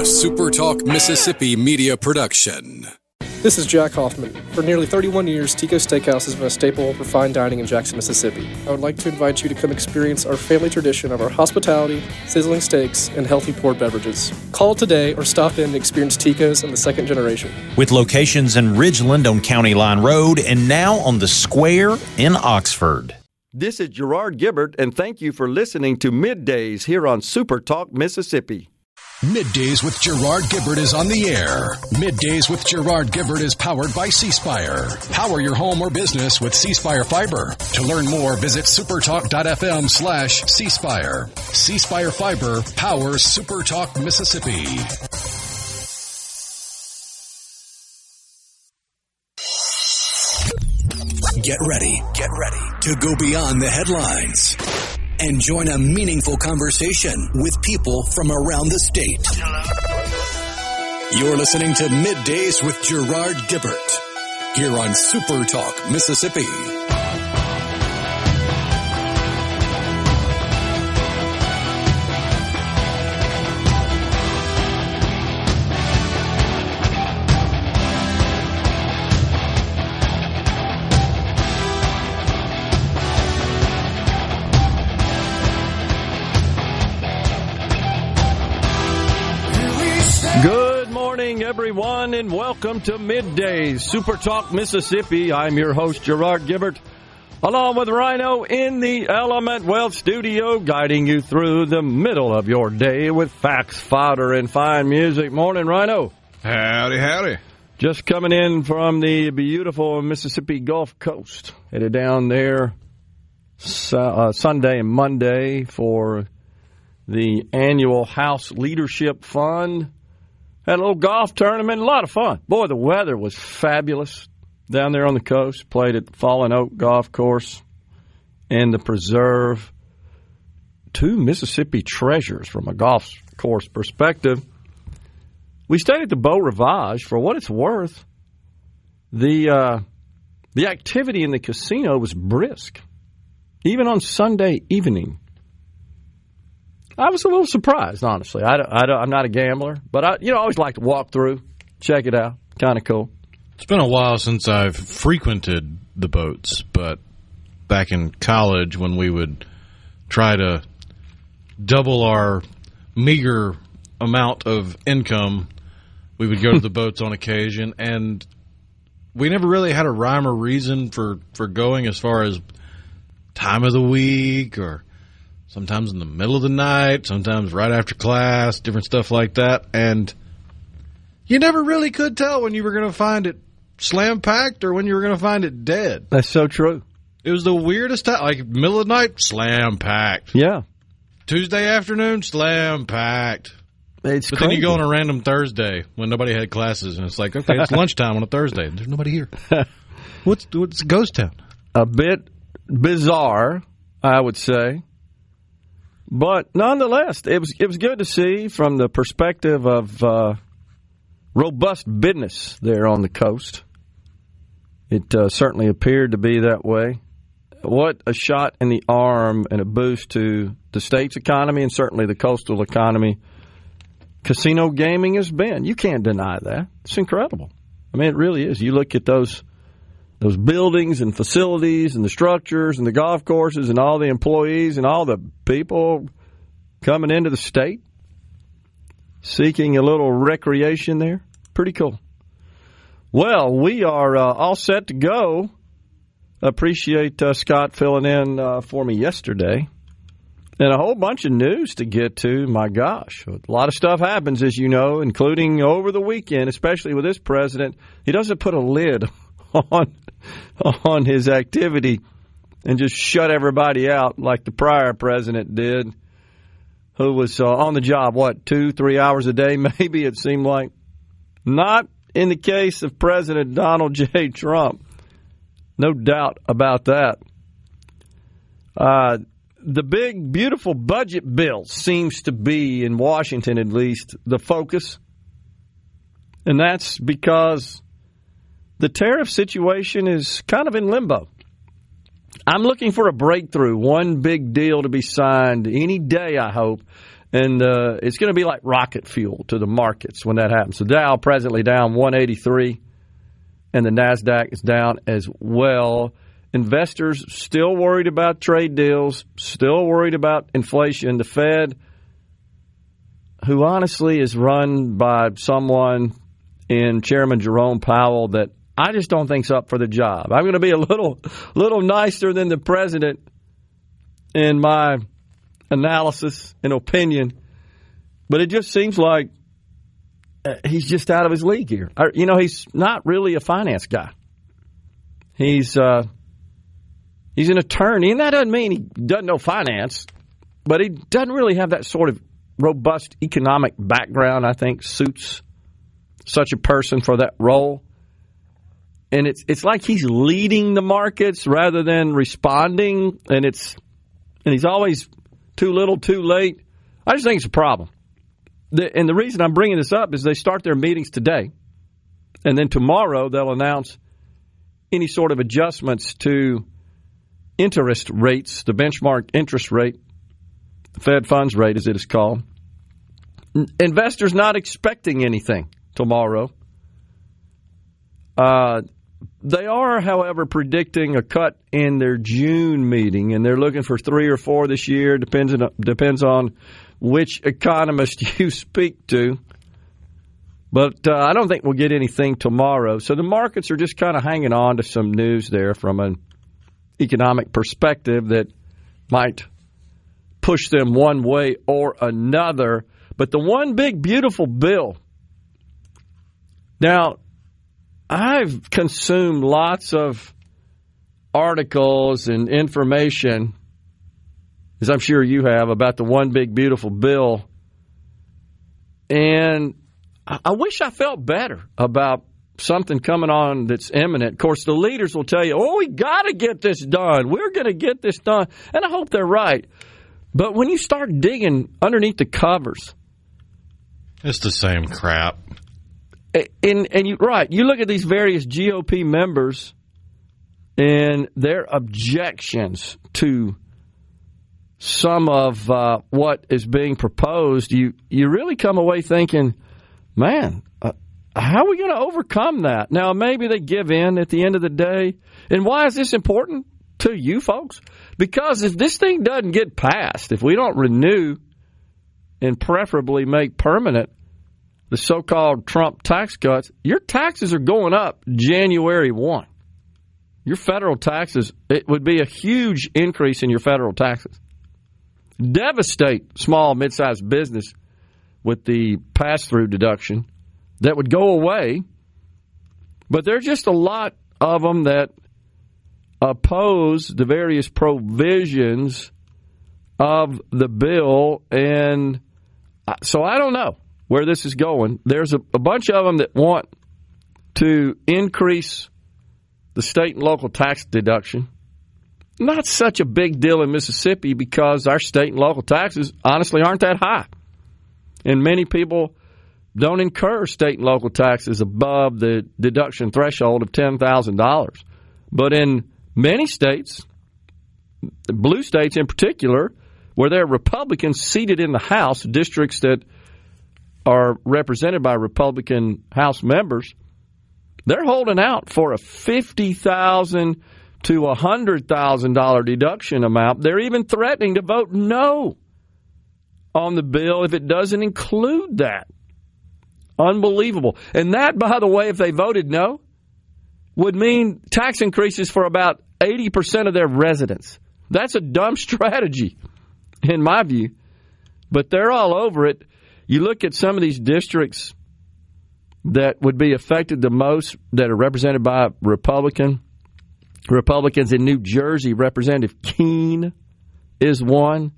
SuperTalk Mississippi media production. This is Jack Hoffman. For nearly 31 years, Tico's Steakhouse has been a staple for fine dining in Jackson, Mississippi. I would like to invite you to come experience our family tradition of our hospitality, sizzling steaks, and healthy poured beverages. Call today or stop in and experience Tico's in the second generation. With locations in Ridgeland on County Line Road and now on the Square in Oxford. This is Gerard Gibert, and thank you for listening to MidDays here on SuperTalk Mississippi. MidDays with Gerard Gibert is on the air. MidDays with Gerard Gibert is powered by C-Spire. Power your home or business with C-Spire Fiber. To learn more, visit supertalk.fm/C-Spire. C-Spire Fiber powers SuperTalk Mississippi. Get ready to go beyond the headlines and join a meaningful conversation with people from around the state. You're listening to MidDays with Gerard Gibert here on SuperTalk Mississippi. Good morning, everyone, and welcome to MidDays, SuperTalk Mississippi. I'm your host, Gerard Gibert, along with Rhino in the Element Wealth studio, guiding you through the middle of your day with facts, fodder, and fine music. Morning, Rhino. Howdy, howdy. Just coming in from the beautiful Mississippi Gulf Coast. Headed down there Sunday and Monday for the annual House Leadership Fund. Had a little golf tournament, a lot of fun. Boy, the weather was fabulous down there on the coast. Played at the Fallen Oak Golf Course and the Preserve. Two Mississippi treasures from a golf course perspective. We stayed at the Beau Rivage. For what it's worth, the activity in the casino was brisk, even on Sunday evening. I was a little surprised, honestly. I'm not a gambler, but I always like to walk through, check it out. Kind of cool. It's been a while since I've frequented the boats, but back in college when we would try to double our meager amount of income, we would go to the boats on occasion, and we never really had a rhyme or reason for going as far as time of the week or sometimes in the middle of the night, sometimes right after class, different stuff like that. And you never really could tell when you were going to find it slam-packed or when you were going to find it dead. That's so true. It was the weirdest time. Like, middle of the night, slam-packed. Yeah. Tuesday afternoon, slam-packed. It's but crazy. Then you go on a random Thursday when nobody had classes, and it's like, okay, it's lunchtime on a Thursday. There's nobody here. What's Ghost Town? A bit bizarre, I would say. But nonetheless, it was good to see from the perspective of robust business there on the coast. It certainly appeared to be that way. What a shot in the arm and a boost to the state's economy and certainly the coastal economy casino gaming has been. You can't deny that. It's incredible. I mean, it really is. You look at those buildings and facilities and the structures and the golf courses and all the employees and all the people coming into the state seeking a little recreation there. Pretty cool. Well, we are all set to go. Appreciate Scott filling in for me yesterday. And a whole bunch of news to get to. My gosh, a lot of stuff happens, as you know, including over the weekend, especially with this president. He doesn't put a lid on his activity and just shut everybody out like the prior president did, who was on the job, 2-3 hours a day, maybe it seemed like. Not in the case of President Donald J. Trump. No doubt about that. The big, beautiful budget bill seems to be, in Washington at least, the focus. And that's because the tariff situation is kind of in limbo. I'm looking for a breakthrough, one big deal to be signed any day, I hope, And it's going to be like rocket fuel to the markets when that happens. So Dow presently down 183, and the NASDAQ is down as well. Investors still worried about trade deals, still worried about inflation. The Fed, who honestly is run by someone in Chairman Jerome Powell that I just don't think's up for the job. I'm going to be a little nicer than the president in my analysis and opinion, but it just seems like he's just out of his league here. He's not really a finance guy. He's an attorney, and that doesn't mean he doesn't know finance, but he doesn't really have that sort of robust economic background I think suits such a person for that role. And it's like he's leading the markets rather than responding, and he's always too little, too late. I just think it's a problem. And the reason I'm bringing this up is they start their meetings today, and then tomorrow they'll announce any sort of adjustments to interest rates, the benchmark interest rate, the Fed funds rate as it is called. Investors not expecting anything tomorrow. They are, however, predicting a cut in their June meeting, and they're looking for 3 or 4 this year. Depends on which economist you speak to. But I don't think we'll get anything tomorrow. So the markets are just kind of hanging on to some news there from an economic perspective that might push them one way or another. But the one big, beautiful bill. Now, I've consumed lots of articles and information, as I'm sure you have, about the one big, beautiful bill. And I wish I felt better about something coming on that's imminent. Of course, the leaders will tell you, we got to get this done. We're going to get this done. And I hope they're right. But when you start digging underneath the covers, it's the same crap. And you look at these various GOP members and their objections to some of what is being proposed, you really come away thinking, man, how are we going to overcome that? Now, maybe they give in at the end of the day. And why is this important to you folks? Because if this thing doesn't get passed, if we don't renew and preferably make permanent the so-called Trump tax cuts, your taxes are going up January 1. Your federal taxes, it would be a huge increase in your federal taxes. Devastate small, mid-sized business with the pass-through deduction that would go away. But there are just a lot of them that oppose the various provisions of the bill. And so I don't know where this is going. There's a bunch of them that want to increase the state and local tax deduction. Not such a big deal in Mississippi because our state and local taxes honestly aren't that high. And many people don't incur state and local taxes above the deduction threshold of $10,000. But in many states, blue states in particular, where there are Republicans seated in the House, districts that are represented by Republican House members, they're holding out for a $50,000 to $100,000 deduction amount. They're even threatening to vote no on the bill if it doesn't include that. Unbelievable. And that, by the way, if they voted no, would mean tax increases for about 80% of their residents. That's a dumb strategy, in my view. But they're all over it. You look at some of these districts that would be affected the most that are represented by Republicans in New Jersey. Representative Keene is one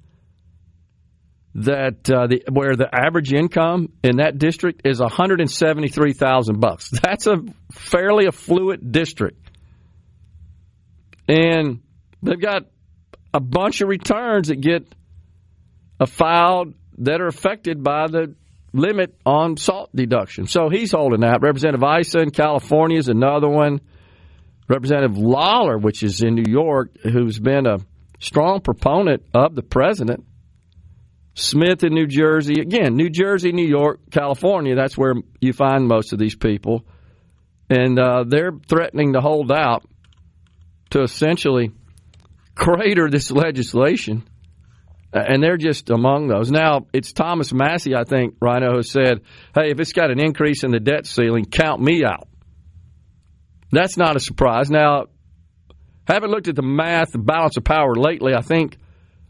that where the average income in that district is $173,000. That's a fairly affluent district, and they've got a bunch of returns that get filed that are affected by the limit on SALT deduction. So he's holding out. Representative Issa in California is another one. Representative Lawler, which is in New York, who's been a strong proponent of the president, Smith in New Jersey. Again, New Jersey, New York, California, that's where you find most of these people. And they're threatening to hold out to essentially crater this legislation. And they're just among those. Now, it's Thomas Massey, I think, Rhino, who said, hey, if it's got an increase in the debt ceiling, count me out. That's not a surprise. Now, haven't looked at the math, the balance of power lately. I think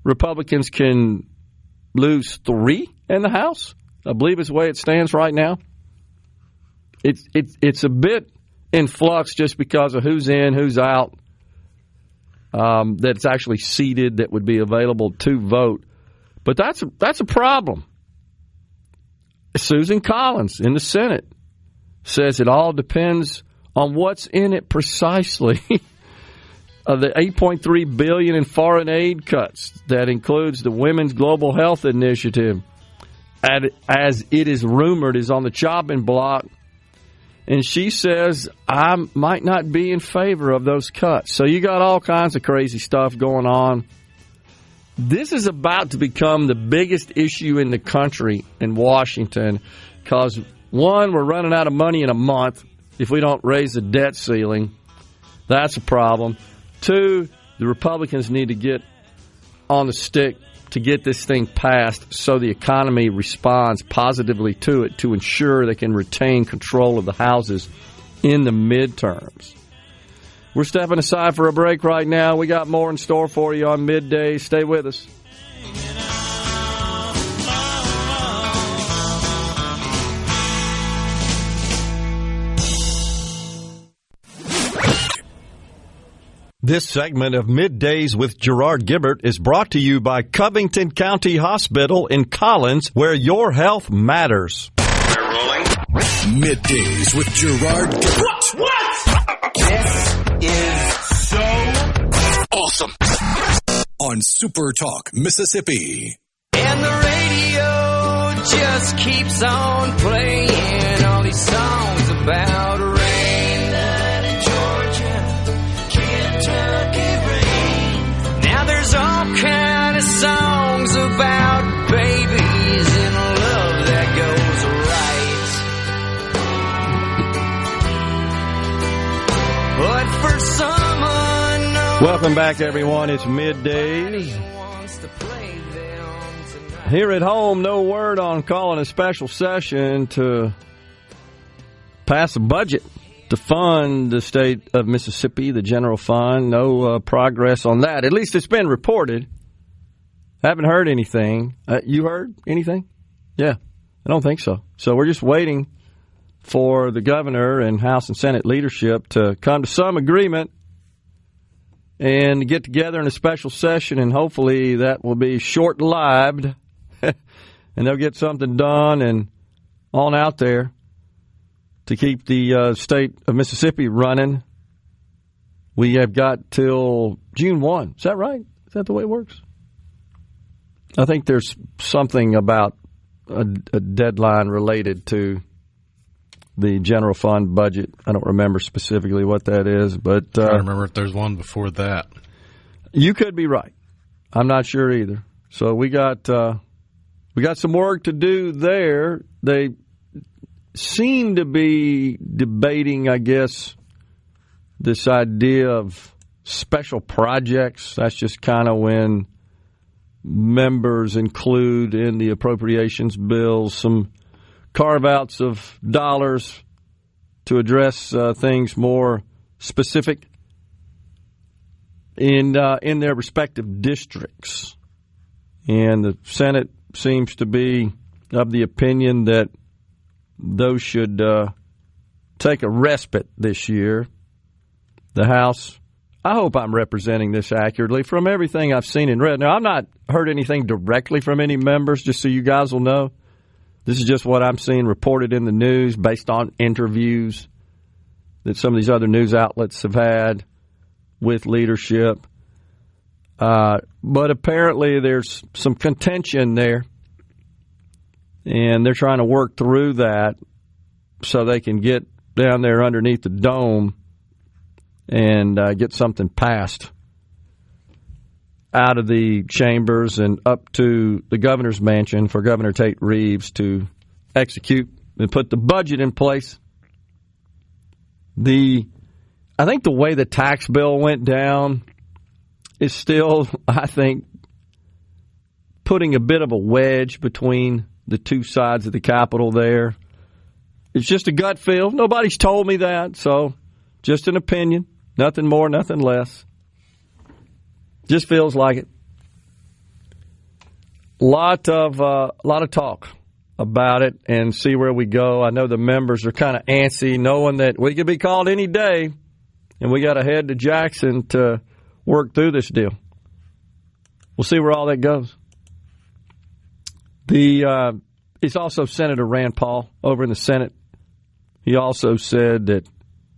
Republicans can lose 3 in the House. I believe it's the way it stands right now. It's a bit in flux just because of who's in, who's out, that's actually seated that would be available to vote. But that's a problem. Susan Collins in the Senate says it all depends on what's in it precisely. The $8.3 billion in foreign aid cuts, that includes the Women's Global Health Initiative, as it is rumored, is on the chopping block. And she says, I might not be in favor of those cuts. So you got all kinds of crazy stuff going on. This is about to become the biggest issue in the country in Washington because, one, we're running out of money in a month if we don't raise the debt ceiling. That's a problem. 2, the Republicans need to get on the stick to get this thing passed so the economy responds positively to it to ensure they can retain control of the houses in the midterms. We're stepping aside for a break right now. We got more in store for you on Middays. Stay with us. This segment of Middays with Gerard Gibert is brought to you by Covington County Hospital in Collins, where your health matters. They're rolling. Middays with Gerard Gibert. What? This is so Awesome. On SuperTalk, Mississippi. And the radio just keeps on playing all these songs about rain. In Georgia, Kentucky rain. Now there's all kind of songs about babies and love that goes right. But for some unknown, Welcome back, everyone. It's Middays. Here at home, no word on calling a special session to pass a budget to fund the state of Mississippi, the general fund. No progress on that. At least it's been reported. Haven't heard anything. You heard anything? Yeah, I don't think so. So we're just waiting for the governor and House and Senate leadership to come to some agreement and get together in a special session, and hopefully that will be short-lived, and they'll get something done and on out there to keep the state of Mississippi running. We have got till June 1. Is that right? Is that the way it works? I think there's something about a deadline related to the general fund budget. I don't remember specifically what that is, but I don't remember if there's one before that. You could be right. I'm not sure either. So we got some work to do there. They seem to be debating, I guess, this idea of special projects. That's just kind of when members include in the appropriations bills some carve-outs of dollars to address things more specific in their respective districts. And the Senate seems to be of the opinion that those should take a respite this year. The House, I hope I'm representing this accurately from everything I've seen and read. Now, I've not heard anything directly from any members, just so you guys will know. This is just what I'm seeing reported in the news based on interviews that some of these other news outlets have had with leadership. But apparently there's some contention there, and they're trying to work through that so they can get down there underneath the dome and get something passed. out of the chambers and up to the governor's mansion for Governor Tate Reeves to execute and put the budget in place. I think the way the tax bill went down is still, I think, putting a bit of a wedge between the two sides of the Capitol there. It's just a gut feel. Nobody's told me that, so just an opinion. Nothing more, nothing less. Just feels like it. A lot of talk about it and see where we go. I know the members are kind of antsy, knowing that we could be called any day, and we got to head to Jackson to work through this deal. We'll see where all that goes. It's also Senator Rand Paul over in the Senate. He also said that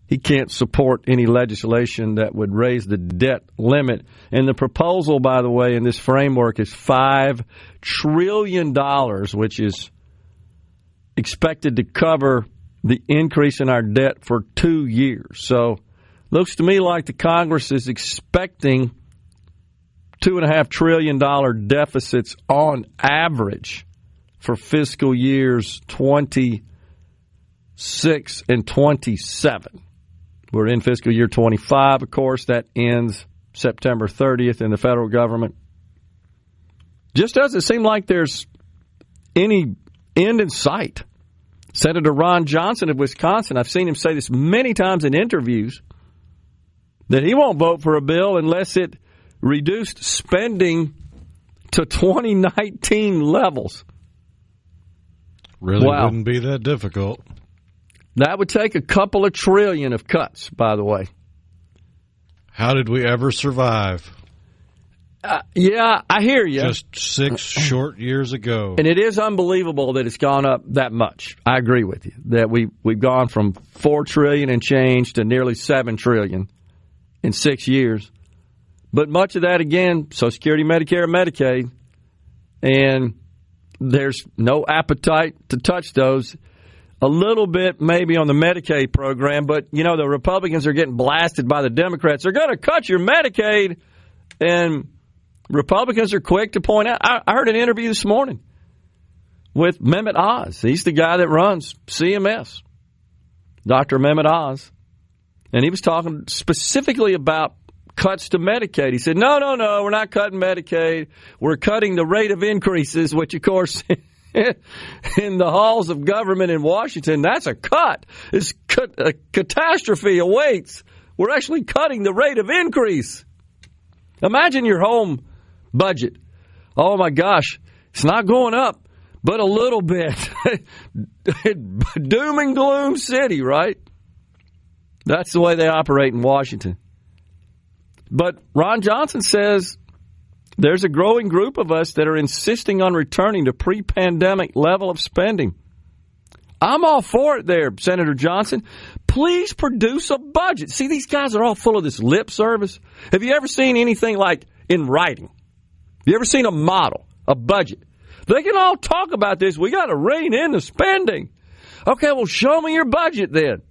he can't support any legislation that would raise the debt limit. And the proposal, by the way, in this framework is $5 trillion, which is expected to cover the increase in our debt for 2 years. So looks to me like the Congress is expecting $2.5 trillion deficits on average for fiscal years 26 and 27. We're in fiscal year 25, of course. That ends September 30th in the federal government. Just doesn't seem like there's any end in sight. Senator Ron Johnson of Wisconsin, I've seen him say this many times in interviews, that he won't vote for a bill unless it reduced spending to 2019 levels. Really wouldn't be that difficult. That would take a couple of trillion of cuts, by the way. How did we ever survive? Yeah, I hear you. Just 6 short years ago. And it is unbelievable that it's gone up that much. I agree with you, that we've gone from $4 trillion and change to nearly $7 trillion in 6 years. But much of that, again, Social Security, Medicare, and Medicaid, and there's no appetite to touch those. A little bit maybe on the Medicaid program, but, you know, the Republicans are getting blasted by the Democrats. They're going to cut your Medicaid, and Republicans are quick to point out. I heard an interview this morning with Mehmet Oz. He's the guy that runs CMS, Dr. Mehmet Oz. And he was talking specifically about cuts to Medicaid. He said, no, we're not cutting Medicaid. We're cutting the rate of increases, which, of course, in the halls of government in Washington, that's a cut. A catastrophe awaits. We're actually cutting the rate of increase. Imagine your home budget. Oh, my gosh. It's not going up, but a little bit. Doom and gloom city, right? That's the way they operate in Washington. But Ron Johnson says there's a growing group of us that are insisting on returning to pre-pandemic level of spending. I'm all for it there, Senator Johnson. Please produce a budget. See, these guys are all full of this lip service. Have you ever seen anything like in writing? Have you ever seen a model, a budget? They can all talk about this. We got to rein in the spending. Okay, well, show me your budget then.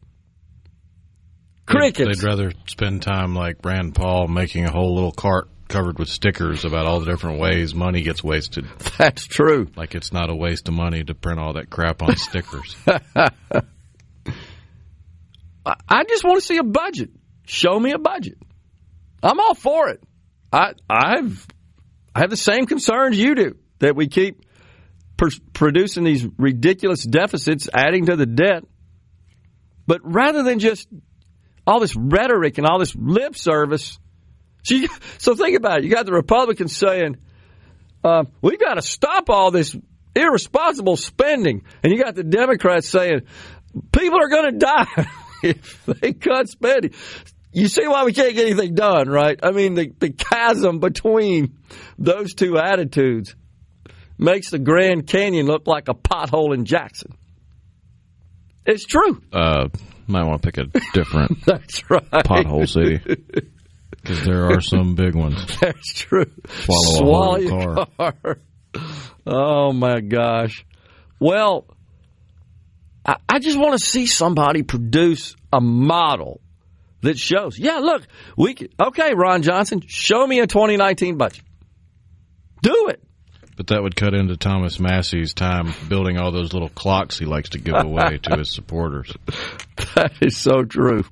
Crickets. They'd rather spend time like Rand Paul making a whole little cart covered with stickers about all the different ways money gets wasted. That's true. Like it's not a waste of money to print all that crap on stickers. I just want to see a budget. Show me a budget. I'm all for it. I have the same concerns you do, that we keep producing these ridiculous deficits, adding to the debt. But rather than just all this rhetoric and all this lip service. So think about it. You got the Republicans saying, we've got to stop all this irresponsible spending. And you got the Democrats saying, people are going to die if they cut spending. You see why we can't get anything done, right? I mean, the chasm between those two attitudes makes the Grand Canyon look like a pothole in Jackson. It's true. Might want to pick a different That's right. pothole city. Because there are some big ones. That's true. Swallow a whole car. Oh, my gosh. Well, I just want to see somebody produce a model that shows, yeah, look, okay, Ron Johnson, show me a 2019 budget. Do it. But that would cut into Thomas Massey's time building all those little clocks he likes to give away to his supporters. That is so true.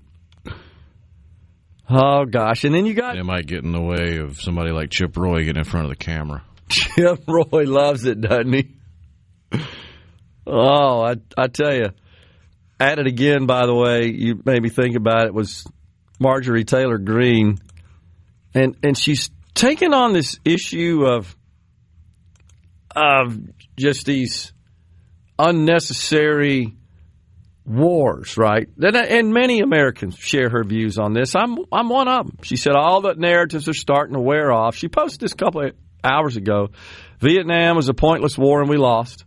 Oh, gosh. And then you got... They might get in the way of somebody like Chip Roy getting in front of the camera. Chip Roy loves it, doesn't he? Oh, I tell you. At it again, by the way, you made me think about it, was Marjorie Taylor Greene. And she's taken on this issue of just these unnecessary wars, right? And many Americans share her views on this. I'm one of them. She said all the narratives are starting to wear off. She posted this a couple of hours ago. Vietnam was a pointless war and we lost.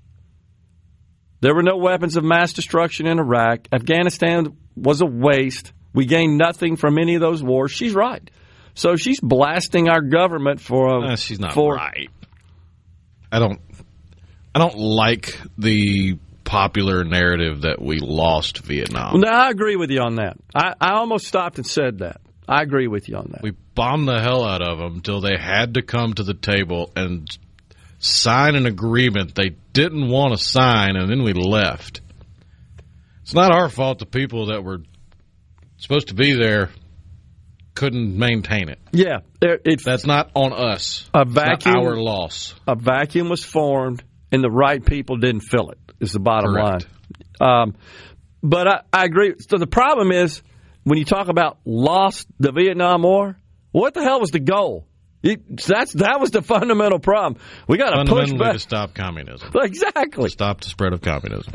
There were no weapons of mass destruction in Iraq. Afghanistan was a waste. We gained nothing from any of those wars. She's right. So she's blasting our government for... she's not right. I don't like the popular narrative that we lost Vietnam. No, I agree with you on that. I almost stopped and said that. I agree with you on that. We bombed the hell out of them until they had to come to the table and sign an agreement they didn't want to sign, and then we left. It's not our fault the people that were supposed to be there couldn't maintain it. Yeah. That's not on us. A vacuum, it's not our loss. A vacuum was formed, and the right people didn't fill it, is the bottom Correct. line. But I agree. So the problem is, when you talk about lost the Vietnam War, what the hell was the goal? That was the fundamental problem. We got to push back to stop communism. Exactly. Stop the spread of communism.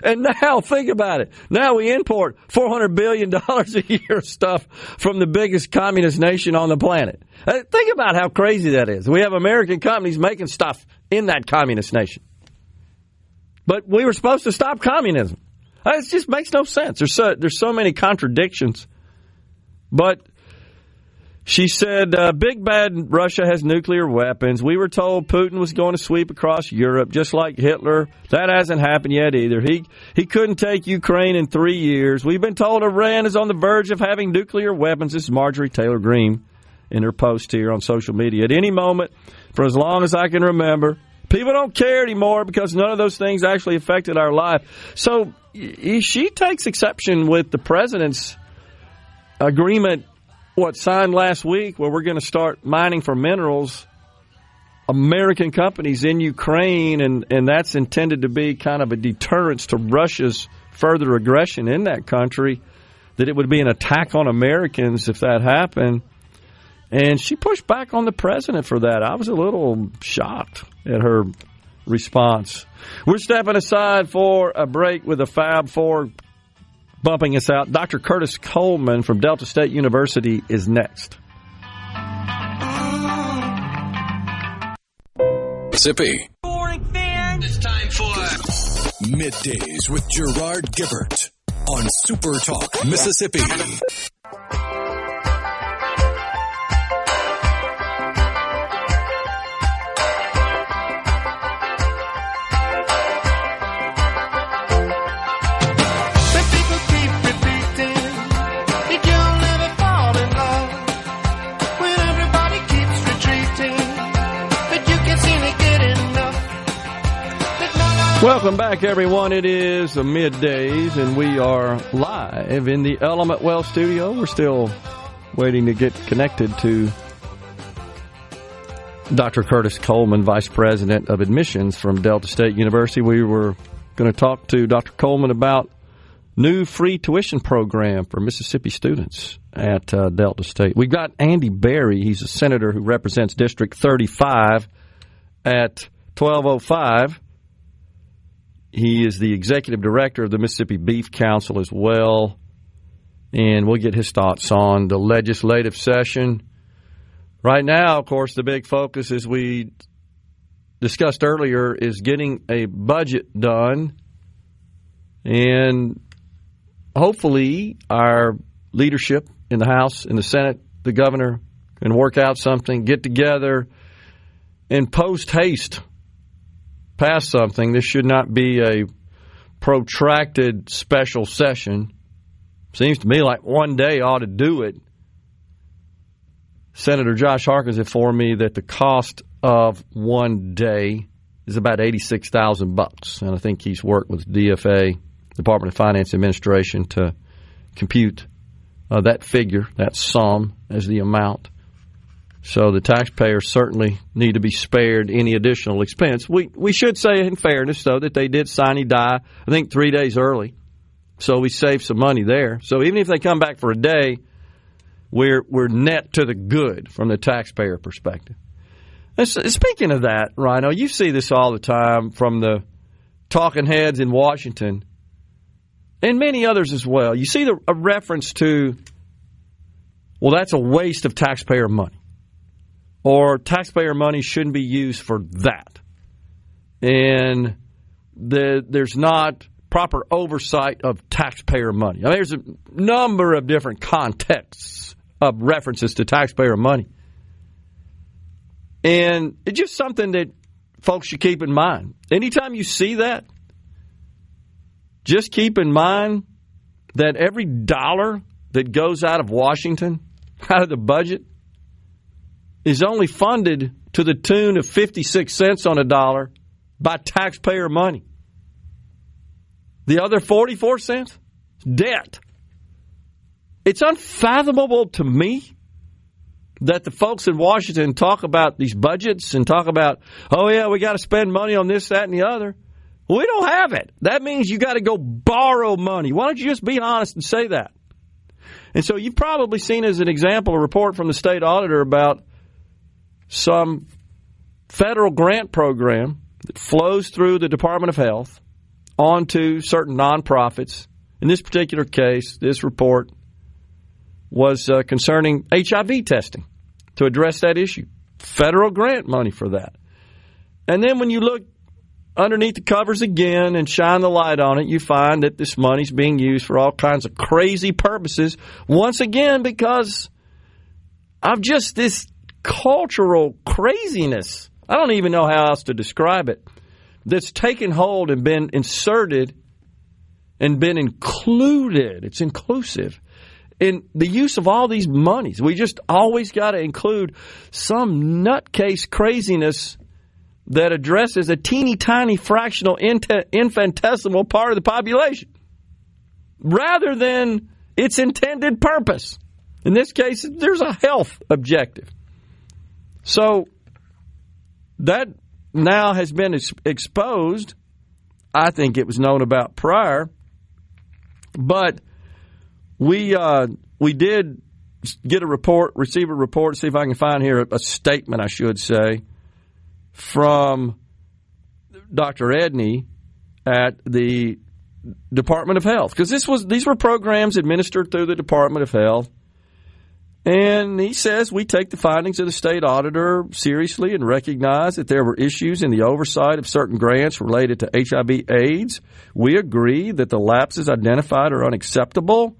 And now, think about it. Now we import $400 billion a year of stuff from the biggest communist nation on the planet. Think about how crazy that is. We have American companies making stuff in that communist nation. But we were supposed to stop communism. It just makes no sense. There's so many contradictions. But she said, big bad Russia has nuclear weapons. We were told Putin was going to sweep across Europe, just like Hitler. That hasn't happened yet either. He couldn't take Ukraine in 3 years. We've been told Iran is on the verge of having nuclear weapons. This is Marjorie Taylor Greene in her post here on social media. At any moment, for as long as I can remember, people don't care anymore because none of those things actually affected our life. So she takes exception with the president's agreement, signed last week, where we're going to start mining for minerals, American companies in Ukraine, and that's intended to be kind of a deterrence to Russia's further aggression in that country, that it would be an attack on Americans if that happened. And she pushed back on the president for that. I was a little shocked at her response. We're stepping aside for a break with a Fab Four bumping us out. Dr. Curtis Coleman from Delta State University is next. Mississippi. Boring fan. It's time for Middays with Gerard Gibert on SuperTalk, Mississippi. Welcome back, everyone. It is a Middays, and we are live in the Element Well studio. We're still waiting to get connected to Dr. Curtis Coleman, Vice President of Admissions from Delta State University. We were going to talk to Dr. Coleman about new free tuition program for Mississippi students at Delta State. We've got Andy Berry. He's a senator who represents District 35 at 1205. He is the executive director of the Mississippi Beef Council as well. And we'll get his thoughts on the legislative session. Right now, of course, the big focus, as we discussed earlier, is getting a budget done. And hopefully our leadership in the House, in the Senate, the governor, can work out something, get together, and post-haste pass something. This should not be a protracted special session. Seems to me like one day ought to do it. Senator Josh Harkins informed me that the cost of one day is about $86,000, and I think he's worked with DFA, Department of Finance Administration, to compute that figure, that sum, as the amount. So the taxpayers certainly need to be spared any additional expense. We should say, in fairness, though, that they did sine die, I think, 3 days early. So we saved some money there. So even if they come back for a day, we're net to the good from the taxpayer perspective. And speaking of that, Rhino, you see this all the time from the talking heads in Washington and many others as well. You see a reference to, well, that's a waste of taxpayer money, or taxpayer money shouldn't be used for that. And there's not proper oversight of taxpayer money. Now, there's a number of different contexts of references to taxpayer money. And it's just something that folks should keep in mind. Anytime you see that, just keep in mind that every dollar that goes out of Washington, out of the budget, is only funded to the tune of 56 cents on a dollar by taxpayer money. The other 44 cents, debt. It's unfathomable to me that the folks in Washington talk about these budgets and talk about, oh, yeah, we got to spend money on this, that, and the other. We don't have it. That means you got to go borrow money. Why don't you just be honest and say that? And so you've probably seen, as an example, a report from the state auditor about some federal grant program that flows through the Department of Health onto certain nonprofits. In this particular case, this report was concerning HIV testing to address that issue. Federal grant money for that. And then when you look underneath the covers again and shine the light on it, you find that this money's being used for all kinds of crazy purposes, once again because of just this cultural craziness. I don't even know how else to describe it, that's taken hold and been inserted and been included. It's inclusive in the use of all these monies. We just always got to include some nutcase craziness that addresses a teeny tiny fractional infinitesimal part of the population rather than its intended purpose. In this case, there's a health objective. So that now has been exposed. I think it was known about prior, but we did get receive a report, see if I can find here a statement, I should say, from Dr. Edney at the Department of Health, because these were programs administered through the Department of Health. And he says, we take the findings of the state auditor seriously and recognize that there were issues in the oversight of certain grants related to HIV/AIDS. We agree that the lapses identified are unacceptable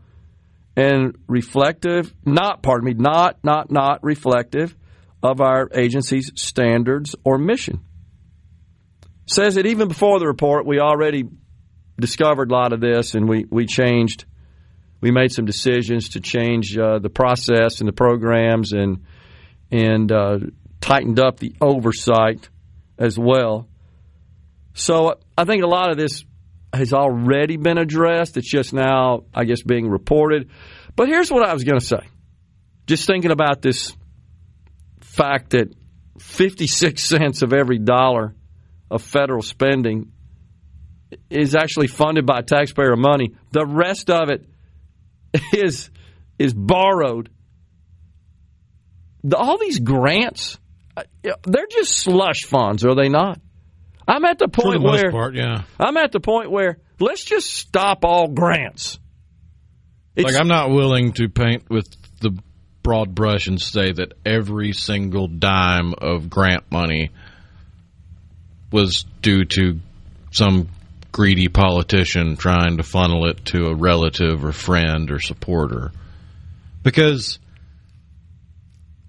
and reflective, not reflective of our agency's standards or mission. Says that even before the report, we already discovered a lot of this, and we made some decisions to change the process and the programs and tightened up the oversight as well. So I think a lot of this has already been addressed. It's just now, I guess, being reported. But here's what I was going to say. Just thinking about this fact that 56 cents of every dollar of federal spending is actually funded by taxpayer money. The rest of it is borrowed. All these grants, they're just slush funds, are they not? I'm at the point I'm at the point where let's just stop all grants. I'm not willing to paint with the broad brush and say that every single dime of grant money was due to some greedy politician trying to funnel it to a relative or friend or supporter. Because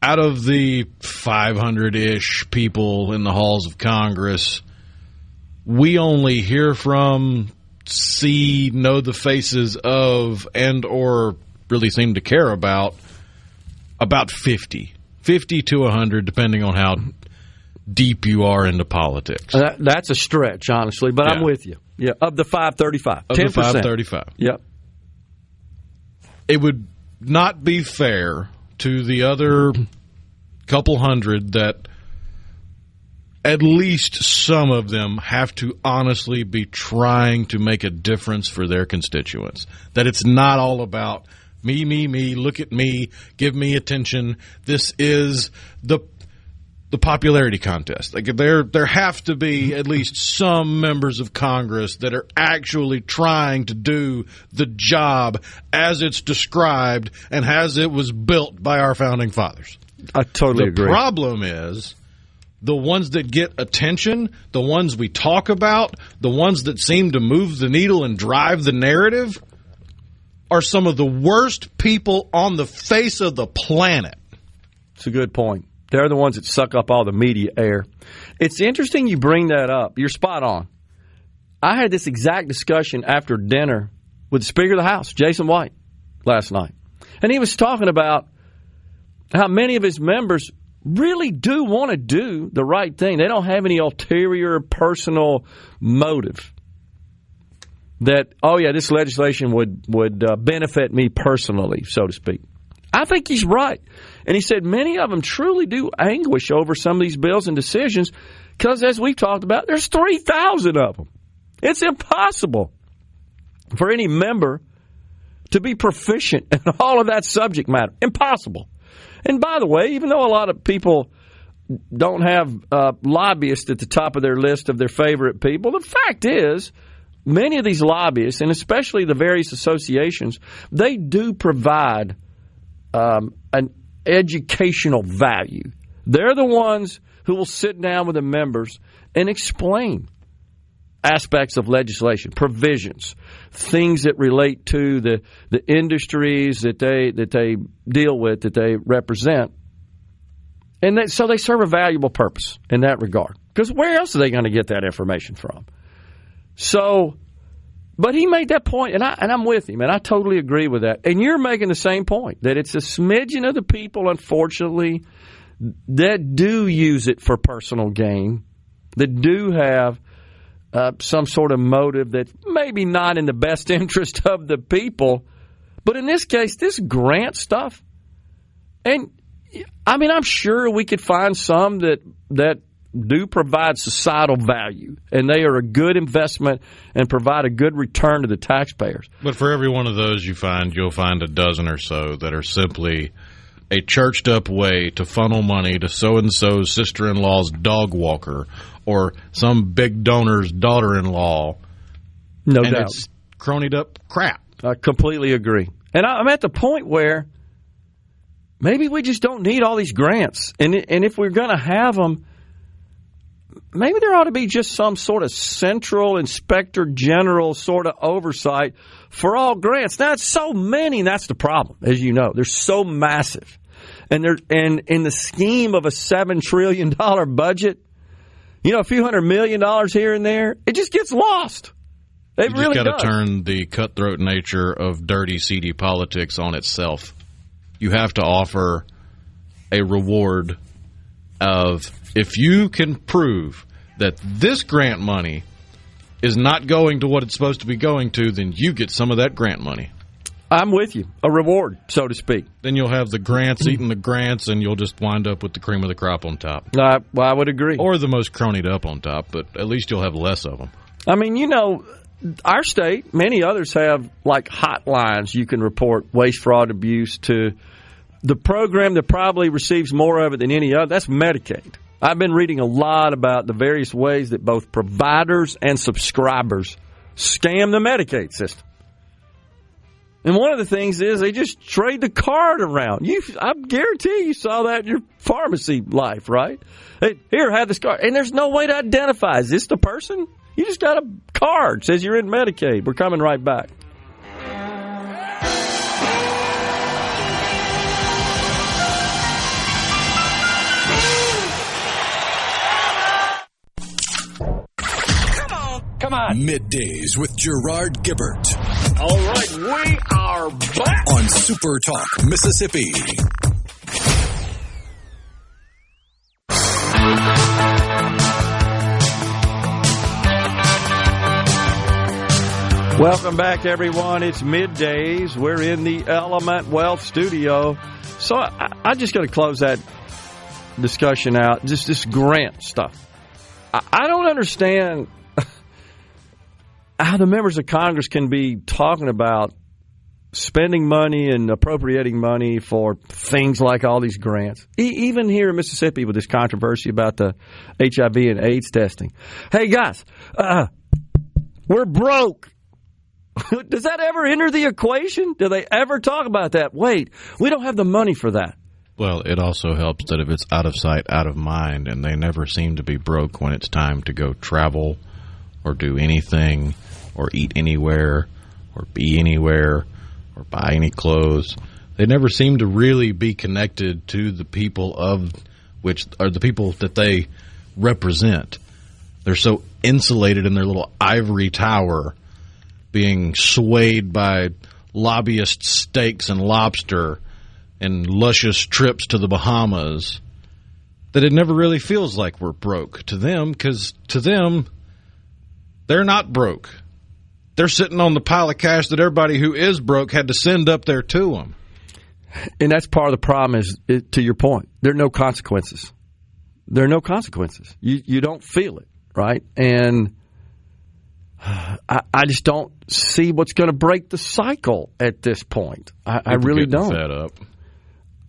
out of the 500-ish people in the halls of Congress, we only hear from, see, know the faces of, and or really seem to care about 50 to 100, depending on how deep you are into politics. That's a stretch, honestly, but I'm with you. Yeah, of the 535. Of 10%. the 535. Yep. It would not be fair to the other couple hundred that at least some of them have to honestly be trying to make a difference for their constituents. That it's not all about me, look at me, give me attention. This is the popularity contest. Like there have to be at least some members of Congress that are actually trying to do the job as it's described and as it was built by our founding fathers. I totally agree. The problem is the ones that get attention, the ones we talk about, the ones that seem to move the needle and drive the narrative are some of the worst people on the face of the planet. It's a good point. They're the ones that suck up all the media air. It's interesting you bring that up. You're spot on. I had this exact discussion after dinner with the Speaker of the House, Jason White, last night. And he was talking about how many of his members really do want to do the right thing. They don't have any ulterior personal motive that, oh, yeah, this legislation would benefit me personally, so to speak. I think he's right. And he said many of them truly do anguish over some of these bills and decisions because, as we've talked about, there's 3,000 of them. It's impossible for any member to be proficient in all of that subject matter. Impossible. And by the way, even though a lot of people don't have lobbyists at the top of their list of their favorite people, the fact is many of these lobbyists, and especially the various associations, they do provide an educational value. They're the ones who will sit down with the members and explain aspects of legislation, provisions, things that relate to the industries that they deal with, that they represent. And so they serve a valuable purpose in that regard. Because where else are they going to get that information from? So, but he made that point, and I'm with him, and I totally agree with that. And you're making the same point, that it's a smidgen of the people, unfortunately, that do use it for personal gain, that do have some sort of motive that's maybe not in the best interest of the people. But in this case, this grant stuff, and I mean, I'm sure we could find some that do provide societal value, and they are a good investment and provide a good return to the taxpayers. But for every one of those you'll find a dozen or so that are simply a churched-up way to funnel money to so-and-so's sister-in-law's dog walker or some big donor's daughter-in-law. No and doubt. It's cronied-up crap. I completely agree. And I'm at the point where maybe we just don't need all these grants. And if we're going to have them, maybe there ought to be just some sort of central inspector general sort of oversight for all grants. Now, it's so many, and that's the problem, as you know. They're so massive. And in the scheme of a $7 trillion budget, you know, a few $100 million here and there, it just gets lost. It really does. You just got to turn the cutthroat nature of dirty, seedy politics on itself. You have to offer a reward of, if you can prove that this grant money is not going to what it's supposed to be going to, then you get some of that grant money. I'm with you. A reward, so to speak. Then you'll have the grants eating the grants, and you'll just wind up with the cream of the crop on top. Well, I would agree. Or the most cronied up on top, but at least you'll have less of them. I mean, you know, our state, many others have like hotlines you can report waste, fraud, abuse to. The program that probably receives more of it than any other, that's Medicaid. I've been reading a lot about the various ways that both providers and subscribers scam the Medicaid system. And one of the things is they just trade the card around. I guarantee you saw that in your pharmacy life, right? Hey, here, have this card. And there's no way to identify. Is this the person? You just got a card. Says you're in Medicaid. We're coming right back. Come on. Middays with Gerard Gibert. All right, we are back on SuperTalk, Mississippi. Welcome back, everyone. It's Middays. We're in the Element Wealth studio. So I'm just going to close that discussion out. Just this grant stuff. I don't understand how the members of Congress can be talking about spending money and appropriating money for things like all these grants. Even here in Mississippi with this controversy about the HIV and AIDS testing. Hey, guys, we're broke. Does that ever enter the equation? Do they ever talk about that? Wait, we don't have the money for that. Well, it also helps that if it's out of sight, out of mind, and they never seem to be broke when it's time to go travel or do anything or eat anywhere or be anywhere or buy any clothes. They never seem to really be connected to the people of which are the people that they represent. They're so insulated in their little ivory tower, being swayed by lobbyist steaks and lobster and luscious trips to the Bahamas, that it never really feels like we're broke to them, because to them, they're not broke. They're sitting on the pile of cash that everybody who is broke had to send up there to them. And that's part of the problem is, to your point, there are no consequences. There are no consequences. You don't feel it, right? And I just don't see what's going to break the cycle at this point. I really don't. Fed up.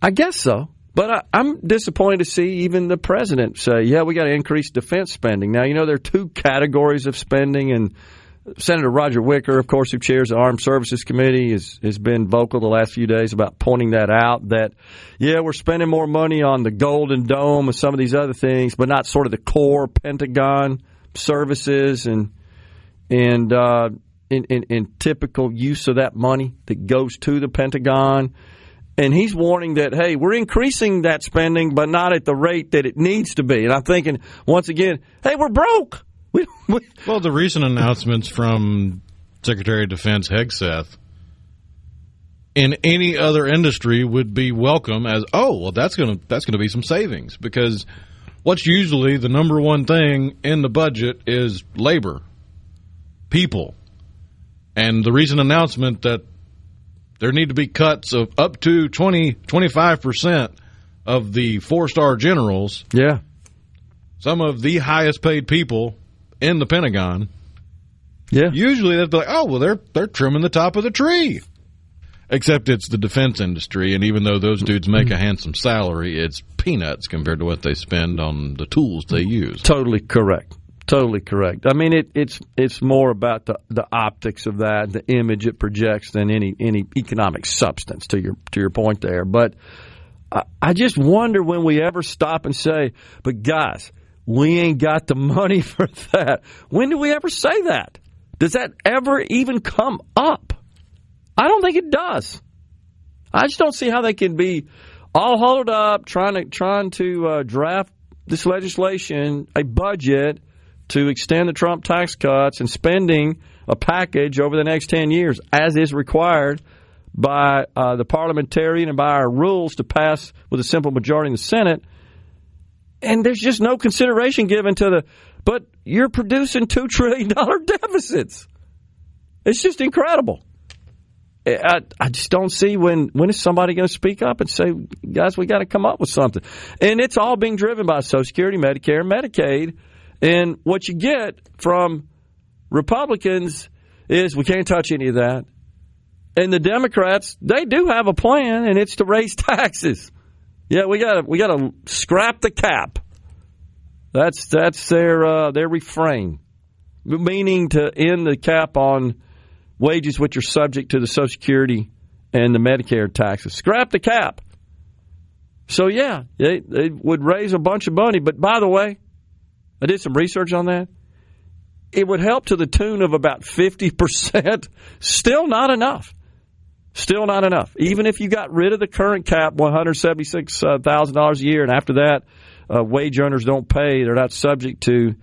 I guess so. But I'm disappointed to see even the president say, yeah, we got to increase defense spending. Now, there are two categories of spending, and Senator Roger Wicker, of course, who chairs the Armed Services Committee, has been vocal the last few days about pointing that out, that, yeah, we're spending more money on the Golden Dome and some of these other things, but not sort of the core Pentagon services and typical use of that money that goes to the Pentagon. And he's warning that, hey, we're increasing that spending, but not at the rate that it needs to be. And I'm thinking, once again, hey, we're broke. Well, the recent announcements from Secretary of Defense Hegseth in any other industry would be welcome as, that's going to be some savings, because what's usually the number one thing in the budget is labor, people. And the recent announcement that there need to be cuts of up to 25% of the 4-star generals. Yeah. Some of the highest paid people in the Pentagon. Yeah. Usually they'd be like, they're trimming the top of the tree. Except it's the defense industry, and even though those dudes make a handsome salary, it's peanuts compared to what they spend on the tools they use. Totally correct. Totally correct. I mean, it's more about the optics of that, the image it projects, than any economic substance. To your point there, but I just wonder when we ever stop and say, "But guys, we ain't got the money for that." When do we ever say that? Does that ever even come up? I don't think it does. I just don't see how they can be all huddled up trying to draft this legislation, a budget, to extend the Trump tax cuts and spending a package over the next 10 years, as is required by the parliamentarian and by our rules to pass with a simple majority in the Senate. And there's just no consideration given to but you're producing $2 trillion deficits. It's just incredible. I just don't see when is somebody going to speak up and say, guys, we got to come up with something. And it's all being driven by Social Security, Medicare, and Medicaid. And what you get from Republicans is we can't touch any of that. And the Democrats, they do have a plan, and it's to raise taxes. Yeah, we got to scrap the cap. That's their refrain, meaning to end the cap on wages which are subject to the Social Security and the Medicare taxes. Scrap the cap. So yeah, they would raise a bunch of money. But by the way, I did some research on that. It would help to the tune of about 50%. Still not enough. Still not enough. Even if you got rid of the current cap, $176,000 a year, and after that, wage earners don't pay. They're not subject to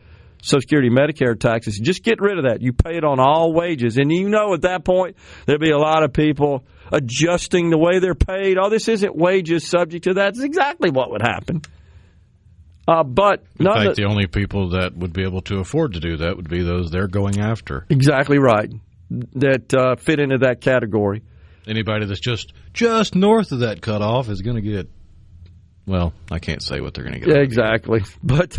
Social Security, Medicare taxes. Just get rid of that. You pay it on all wages. And at that point, there'll be a lot of people adjusting the way they're paid. Oh, this isn't wages subject to that. That's exactly what would happen. But in fact, the only people that would be able to afford to do that would be those they're going after. Exactly right. that fit into that category. Anybody that's just north of that cutoff is going to get, well, I can't say what they're going to get. Yeah, exactly. But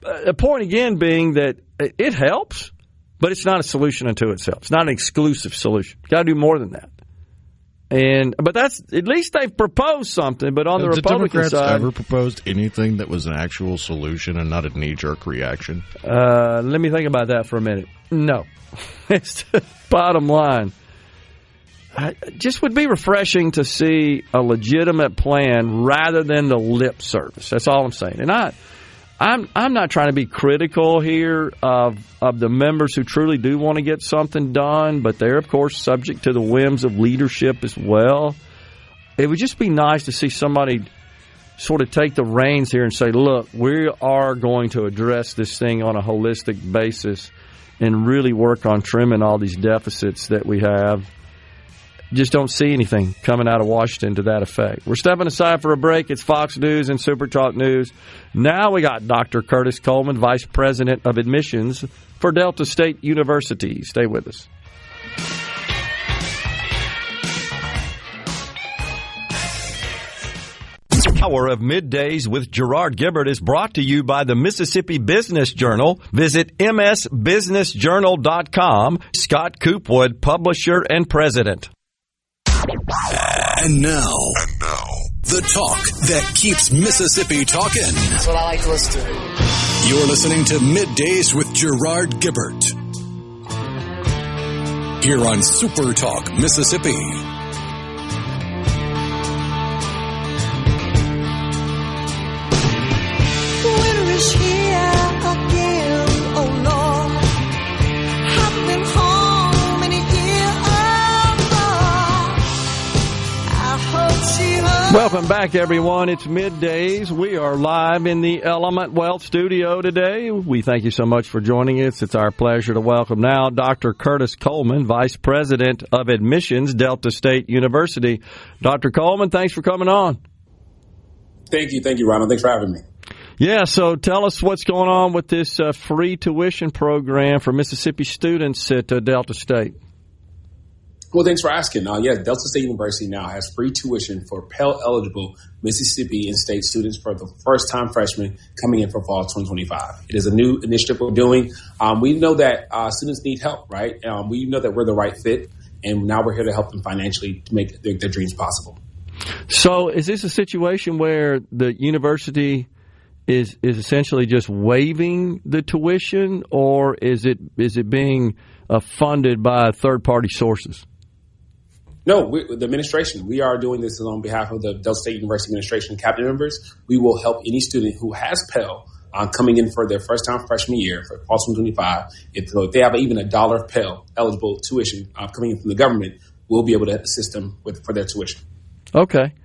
the point again being that it helps, but it's not a solution unto itself. It's not an exclusive solution. You've got to do more than that. But that's at least they've proposed something. But on the Republican Democrats side, ever proposed anything that was an actual solution and not a knee-jerk reaction? Let me think about that for a minute. No, it's the bottom line. It just would be refreshing to see a legitimate plan rather than the lip service. That's all I'm saying. And I'm not trying to be critical here of the members who truly do want to get something done, but they're, of course, subject to the whims of leadership as well. It would just be nice to see somebody sort of take the reins here and say, look, we are going to address this thing on a holistic basis and really work on trimming all these deficits that we have. Just don't see anything coming out of Washington to that effect. We're stepping aside for a break. It's Fox News and SuperTalk News. Now we got Dr. Curtis Coleman, Vice President of Admissions for Delta State University. Stay with us. Hour of Middays with Gerard Gibert is brought to you by the Mississippi Business Journal. Visit msbusinessjournal.com. Scott Coopwood, publisher and president. And now, the talk that keeps Mississippi talking. That's what I like to listen to. You're listening to Middays with Gerard Gibert. Here on Super Talk, Mississippi. Winter is here again, oh Lord. I've been home in a year or more. Welcome back, everyone. It's Middays. We are live in the Element Wealth studio today. We thank you so much for joining us. It's our pleasure to welcome now Dr. Curtis Coleman, Vice President of Admissions, Delta State University. Dr. Coleman, thanks for coming on. Thank you, Ronald. Thanks for having me. Yeah, so tell us what's going on with this free tuition program for Mississippi students at Delta State. Well, thanks for asking. Delta State University now has free tuition for Pell-eligible Mississippi and state students for the first-time freshmen coming in for fall 2025. It is a new initiative we're doing. We know that students need help, right? We know that we're the right fit, and now we're here to help them financially to make their dreams possible. So is this a situation where the university is essentially just waiving the tuition, or is it being funded by third-party sources? No, the administration. We are doing this on behalf of the Delta State University administration and cabinet members. We will help any student who has Pell coming in for their first-time freshman year for fall 2025. If they have even $1 Pell-eligible tuition coming in from the government, we'll be able to assist them for their tuition. Okay.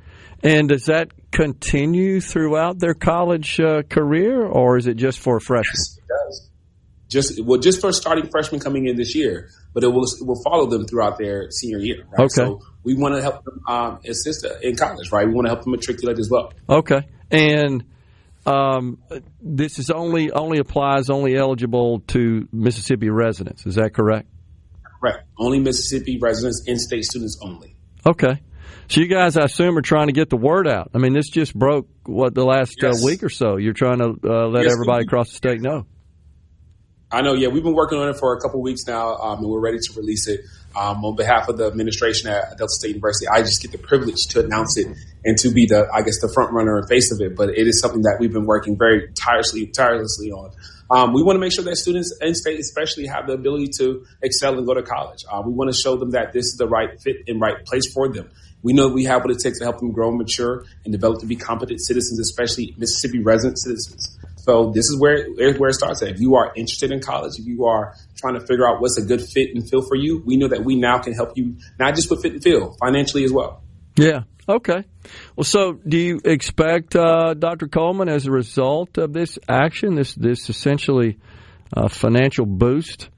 And does that continue throughout their college career, or is it just for freshmen? Yes, it does. Just for starting freshmen coming in this year, but it will follow them throughout their senior year. Right? Okay. So we want to help them assist in college, right? We want to help them matriculate as well. Okay. And this is only eligible to Mississippi residents. Is that correct? Correct. Only Mississippi residents, in-state students only. Okay. So you guys, I assume, are trying to get the word out. I mean, this just broke, the last week or so. You're trying to let everybody across the state know. I know, yeah. We've been working on it for a couple of weeks now, and we're ready to release it. On behalf of the administration at Delta State University, I just get the privilege to announce it and to be the front runner and face of it. But it is something that we've been working very tirelessly on. We want to make sure that students in state especially have the ability to excel and go to college. We want to show them that this is the right fit and right place for them. We know we have what it takes to help them grow, mature, and develop to be competent citizens, especially Mississippi resident citizens. So this is where it starts at. If you are interested in college, if you are trying to figure out what's a good fit and feel for you, we know that we now can help you not just with fit and feel, financially as well. Yeah. Okay. Well, so do you expect, Dr. Coleman, as a result of this action, this essentially financial boost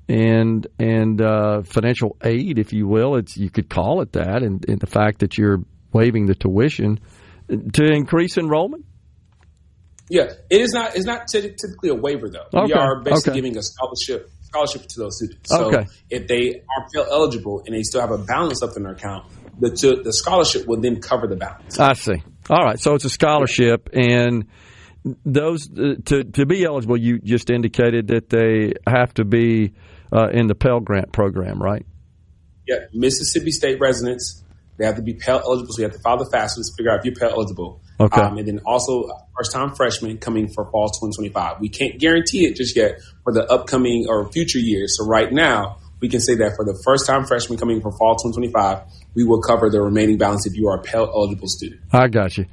and financial aid, if you will, you could call it that, and the fact that you're waiving the tuition, to increase enrollment? Yeah, it's not typically a waiver though. Okay. We are basically giving a scholarship scholarship to those students. So if they are Pell eligible and they still have a balance up in their account, the scholarship will then cover the balance. I see. All right, so it's a scholarship, and those to be eligible, you just indicated that they have to be in the Pell Grant program, right? Yeah, Mississippi State residents, they have to be Pell eligible, so you have to file the FAFSA to figure out if you're Pell eligible. Okay. And then also first-time freshmen coming for fall 2025. We can't guarantee it just yet for the upcoming or future years. So right now, we can say that for the first-time freshmen coming for fall 2025, we will cover the remaining balance if you are a Pell eligible student. I got you.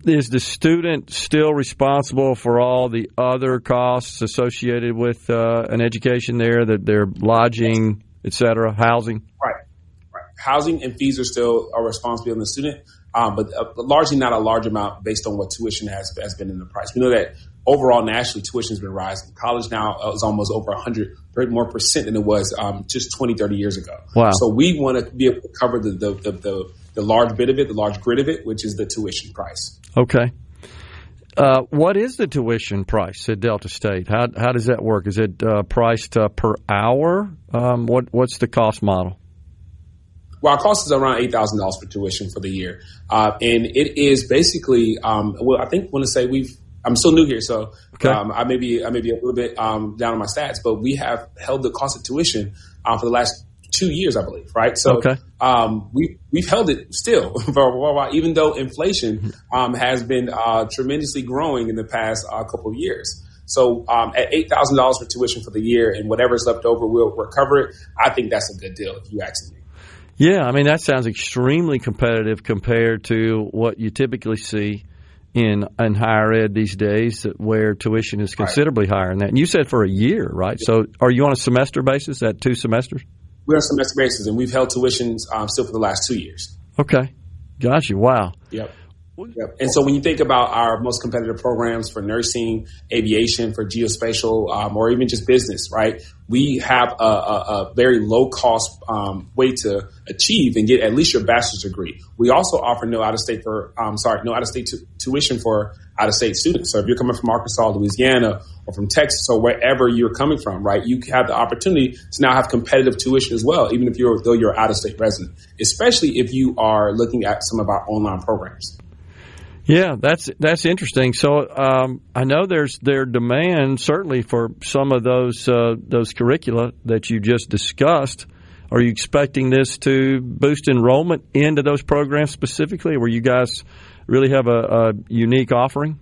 Is the student still responsible for all the other costs associated with an education there, that their lodging, et cetera, housing? Right. Housing and fees are still a responsibility on the student, but largely not a large amount based on what tuition has been in the price. We know that overall nationally tuition has been rising. College now is almost over 100% more than it was just 20, 30 years ago. Wow. So we want to be able to cover the large bit of it, the large grid of it, which is the tuition price. Okay. What is the tuition price at Delta State? How does that work? Is it priced per hour? What's the cost model? Well, our cost is around $8,000 for tuition for the year. And it is basically, I think want to say I'm still new here, so I may be a little bit down on my stats, but we have held the cost of tuition for the last 2 years, I believe, right? So we've held it still for a while, even though inflation has been tremendously growing in the past couple of years. So at $8,000 for tuition for the year, and whatever's left over, we'll recover it. I think that's a good deal, if you ask me. Yeah, I mean, that sounds extremely competitive compared to what you typically see in higher ed these days, where tuition is considerably higher than that. And you said for a year, right? So are you on a semester basis at 2 semesters? We're on a semester basis, and we've held tuitions still for the last 2 years. Okay. Got you. Wow. Yep. And so when you think about our most competitive programs for nursing, aviation, for geospatial, or even just business, right, we have a very low-cost way to achieve and get at least your bachelor's degree. We also offer no out-of-state tuition for out-of-state students. So if you're coming from Arkansas, Louisiana, or from Texas, or wherever you're coming from, right, you have the opportunity to now have competitive tuition as well, even if you're an out-of-state resident, especially if you are looking at some of our online programs. Yeah, that's interesting. So I know there's demand certainly for some of those curricula that you just discussed. Are you expecting this to boost enrollment into those programs specifically, where you guys really have a unique offering?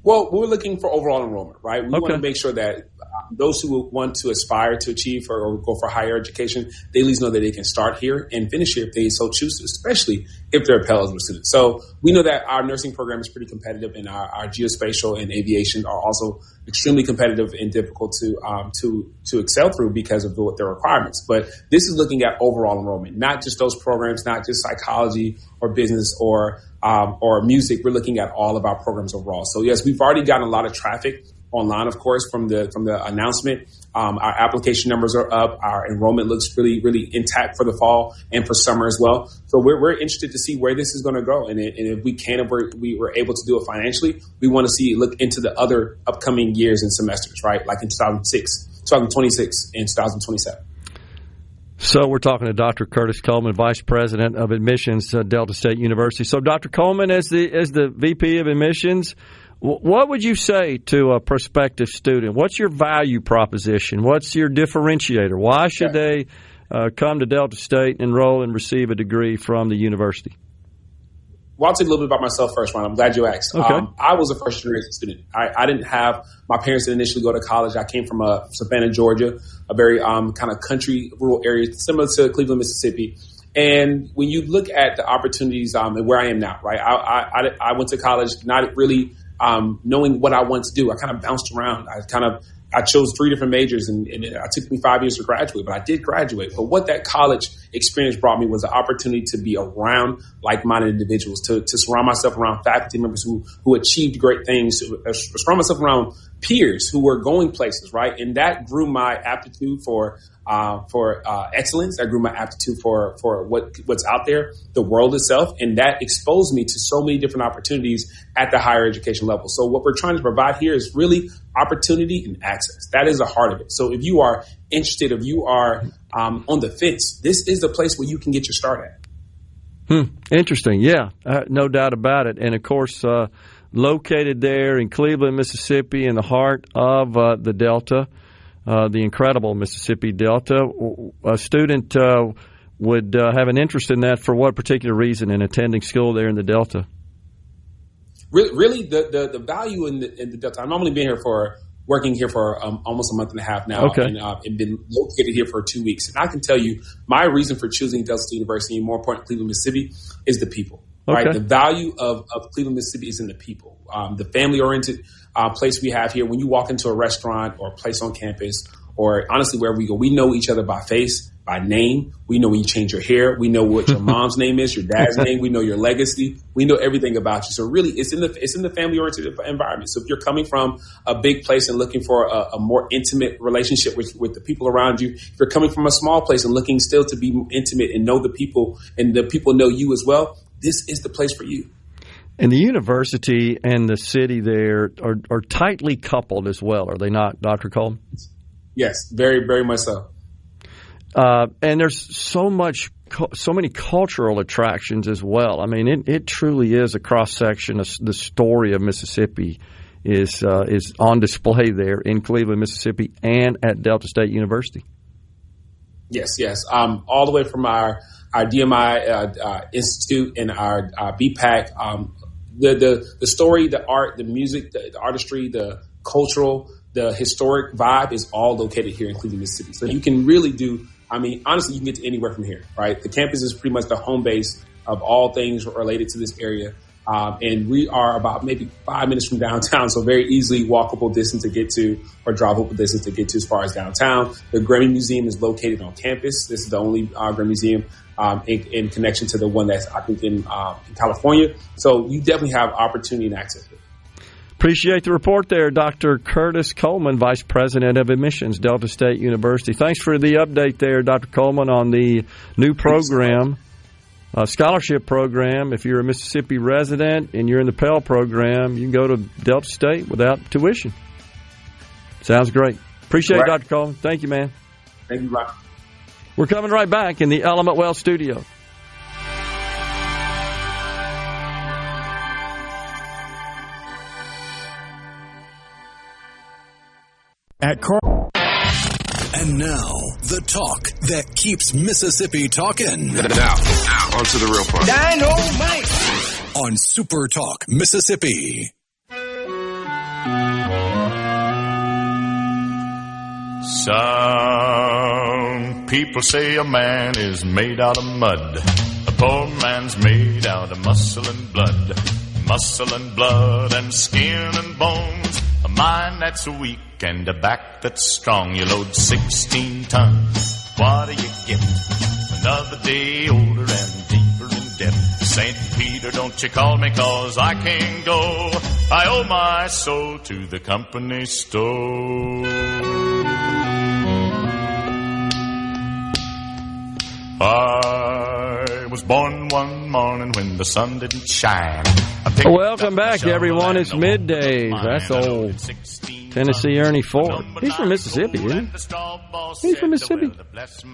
Well, we're looking for overall enrollment, right? We want to make sure that those who want to aspire to achieve or go for higher education, they at least know that they can start here and finish here if they so choose to, especially if they're a Pell eligible student. So we know that our nursing program is pretty competitive, and our geospatial and aviation are also extremely competitive and difficult to excel through because of their requirements. But this is looking at overall enrollment, not just those programs, not just psychology or business or music. We're looking at all of our programs overall. So yes, we've already gotten a lot of traffic online, of course, from the announcement. Our application numbers are up. Our enrollment looks really, really intact for the fall and for summer as well. So we're interested to see where this is going to go. And if we were able to do it financially, we want to look into the other upcoming years and semesters, right? Like in 2026, and 2027. So we're talking to Dr. Curtis Coleman, Vice President of Admissions at Delta State University. So Dr. Coleman, as the VP of Admissions, what would you say to a prospective student? What's your value proposition? What's your differentiator? Why should they come to Delta State, enroll, and receive a degree from the university? Well, I'll tell you a little bit about myself first, Ron. I'm glad you asked. Okay. I was a first-generation student. I didn't have – my parents didn't initially go to college. I came from Savannah, Georgia, a very kind of country, rural area, similar to Cleveland, Mississippi. And when you look at the opportunities and where I am now, right, I went to college not really knowing what I wanted to do. I kind of bounced around. I chose 3 different majors, and it took me 5 years to graduate, but I did graduate. But what that college experience brought me was the opportunity to be around like-minded individuals, to surround myself around faculty members who achieved great things, to surround myself around peers who were going places, right? And that grew my aptitude for excellence. That grew my aptitude for what's out there, the world itself, and that exposed me to so many different opportunities at the higher education level. So what we're trying to provide here is really opportunity and access. That is the heart of it. So if you are interested, if you are on the fence, this is the place where you can get your start at. Interesting. Yeah, no doubt about it. And, of course, located there in Cleveland, Mississippi, in the heart of the Delta, the incredible Mississippi Delta, a student would have an interest in that for what particular reason in attending school there in the Delta? Really, the value in the Delta. I've normally been working here for almost a month and a half now, and been located here for 2 weeks. And I can tell you, my reason for choosing Delta State University, and more important, Cleveland, Mississippi, is the people. Right, the value of Cleveland, Mississippi, is in the people. The family-oriented place we have here. When you walk into a restaurant or a place on campus, or honestly wherever we go, we know each other by face, by name. We know when you change your hair. We know what your mom's name is, your dad's name. We know your legacy. We know everything about you. So really, it's in the family-oriented environment. So if you're coming from a big place and looking for a more intimate relationship with the people around you, if you're coming from a small place and looking still to be intimate and know the people, and the people know you as well, this is the place for you. And the university and the city there are tightly coupled as well, are they not, Dr. Coleman? Yes, very, very much so. And there's so many cultural attractions as well. I mean, it truly is a cross section. The story of Mississippi is on display there in Cleveland, Mississippi, and at Delta State University. Yes. All the way from our DMI Institute and our BPAC, the story, the art, the music, the artistry, the cultural, the historic vibe is all located here in Cleveland, Mississippi. So you can really do, honestly, you can get to anywhere from here, right? The campus is pretty much the home base of all things related to this area. And we are about maybe 5 minutes from downtown, so very easily walkable distance to get to, or drivable distance to get to as far as downtown. The Grammy Museum is located on campus. This is the only Grammy Museum in connection to the one that's, I think, in California. So you definitely have opportunity and access to it. Appreciate the report there, Dr. Curtis Coleman, Vice President of Admissions, Delta State University. Thanks for the update there, Dr. Coleman, on the new program, scholarship program. If you're a Mississippi resident and you're in the Pell program, you can go to Delta State without tuition. Sounds great. Appreciate it, Dr. Coleman. Thank you, man. Thank you, Rob. We're coming right back in the Element Wealth studio. And now, the talk that keeps Mississippi talking. Now, on to the real part. Dynamite! On SuperTalk, Mississippi. Some people say a man is made out of mud. A poor man's made out of muscle and blood. Muscle and blood and skin and bones. A mind that's weak and a back that's strong. You load 16 tons. What do you get? Another day older and deeper in debt. St. Peter, don't you call me, 'cause I can't go. I owe my soul to the company store. I was born one morning when the sun didn't shine. Welcome back, everyone. It's Middays. That's old Tennessee Ernie Ford. He's from Mississippi, isn't he? He's from Mississippi.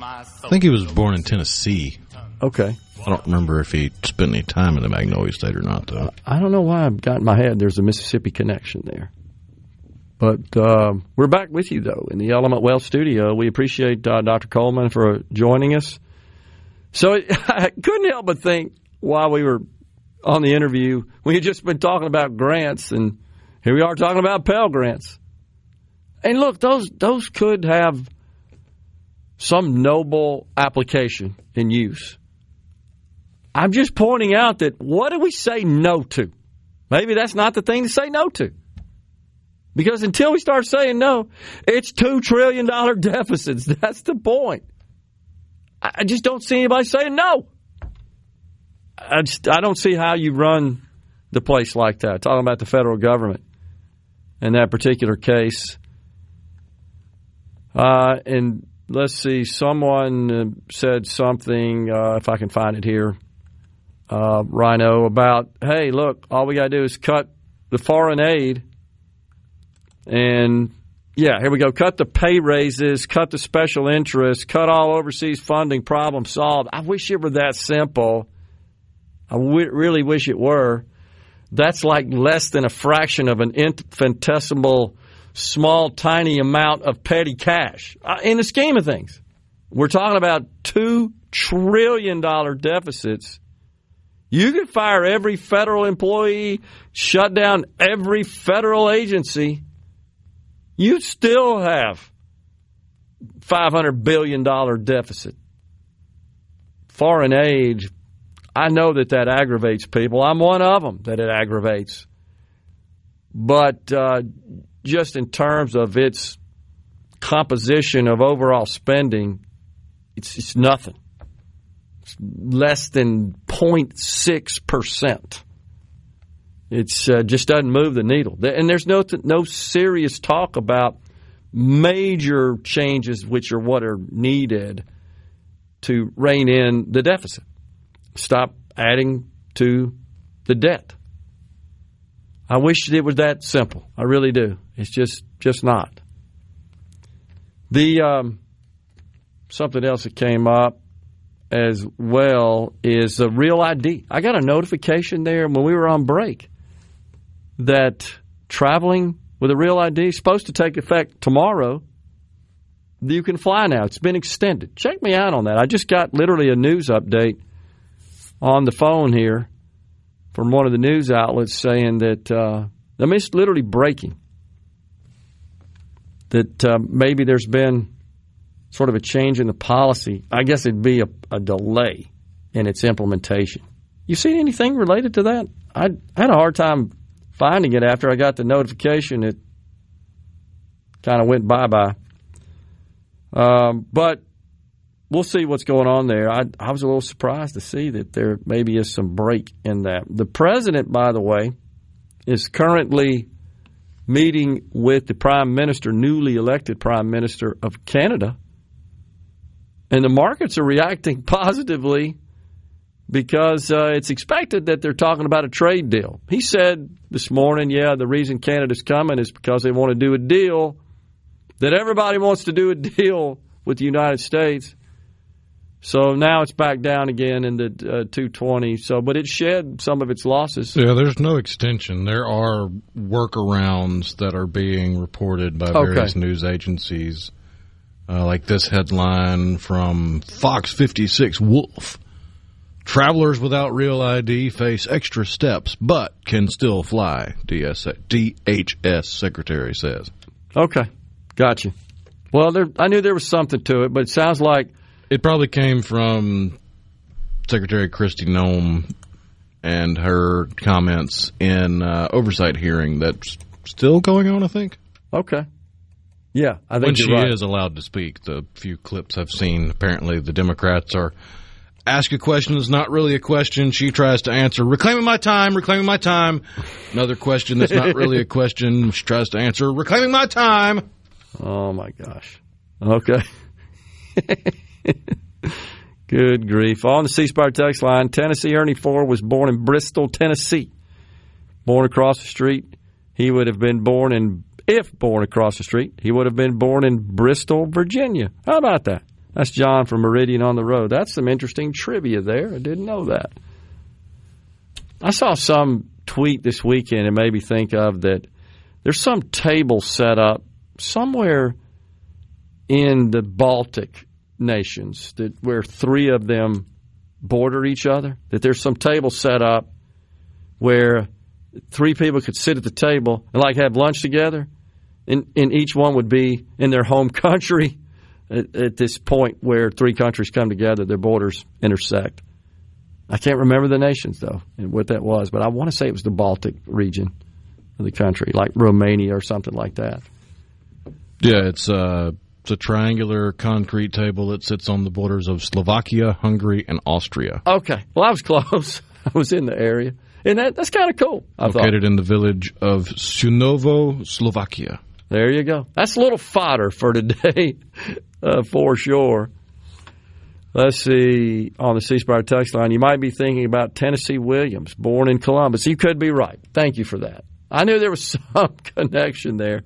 I think he was born in Tennessee. Okay. I don't remember if he spent any time in the Magnolia State or not, though. I don't know why I've got in my head there's a Mississippi connection there. But we're back with you, though, in the Element Wealth studio. We appreciate Dr. Coleman for joining us. So I couldn't help but think while we were on the interview, we had just been talking about grants, and here we are talking about Pell Grants. And look, those could have some noble application and use. I'm just pointing out that what do we say no to? Maybe that's not the thing to say no to. Because until we start saying no, it's $2 trillion deficits. That's the point. I just don't see anybody saying no. I don't see how you run the place like that. Talking about the federal government in that particular case. And let's see, someone said something, if I can find it here, Rhino, about, hey, look, all we got to do is cut the foreign aid And, yeah, here we go. Cut the pay raises, cut the special interest, cut all overseas funding, problem solved. I wish it were that simple. I really wish it were. That's like less than a fraction of an infinitesimal, small, tiny amount of petty cash. In the scheme of things, we're talking about $2 trillion deficits. You could fire every federal employee, shut down every federal agency. You still have $500 billion deficit. Foreign aid, I know that aggravates people. I'm one of them that it aggravates. But just in terms of its composition of overall spending, it's nothing. It's less than 0.6%. It just doesn't move the needle. And there's no serious talk about major changes, which are what are needed to rein in the deficit. Stop adding to the debt. I wish it was that simple. I really do. It's just not. The something else that came up as well is a real ID. I got a notification there when we were on break that traveling with a real ID is supposed to take effect tomorrow. You can fly now. It's been extended. Check me out on that. I just got literally a news update on the phone here from one of the news outlets saying that, it's literally breaking, that maybe there's been sort of a change in the policy. I guess it'd be a delay in its implementation. You seen anything related to that? I had a hard time finding it after I got the notification. It kind of went bye-bye. But we'll see what's going on there. I was a little surprised to see that there maybe is some break in that. The president, by the way, is currently meeting with the prime minister, newly elected prime minister of Canada. And the markets are reacting positively because it's expected that they're talking about a trade deal. He said this morning, the reason Canada's coming is because they want to do a deal, that everybody wants to do a deal with the United States. So now it's back down again in the 220. But it shed some of its losses. Yeah, there's no extension. There are workarounds that are being reported by various news agencies. Like this headline from Fox 56 Wolf. Travelers without real ID face extra steps, but can still fly, DHS secretary says. Okay, gotcha. Well, I knew there was something to it, but it sounds like it probably came from Secretary Kristi Noem and her comments in oversight hearing that's still going on, I think. Okay. Yeah, I think when she right. is allowed to speak. The few clips I've seen, apparently the Democrats are ask a question that's not really a question. She tries to answer, reclaiming my time. Another question that's not really a question. She tries to answer, reclaiming my time. Oh, my gosh. Okay. Good grief. On the C Spire text line, Tennessee Ernie Ford was born in Bristol, Tennessee. Born across the street. He would have been born in Bristol, Virginia. How about that? That's John from Meridian on the Road. That's some interesting trivia there. I didn't know that. I saw some tweet this weekend and made me think of that there's some table set up somewhere in the Baltic nations where three of them border each other, that there's some table set up where three people could sit at the table and have lunch together, and each one would be in their home country at this point where three countries come together, their borders intersect. I can't remember the nations, though, and what that was, but I want to say it was the Baltic region of the country, like Romania or something like that. Yeah, it's a triangular concrete table that sits on the borders of Slovakia, Hungary, and Austria. Okay. Well, I was close. I was in the area. And that's kind of cool. Located in the village of Sunovo, Slovakia. There you go. That's a little fodder for today, for sure. Let's see. On the C Spire text line, you might be thinking about Tennessee Williams, born in Columbus. You could be right. Thank you for that. I knew there was some connection there.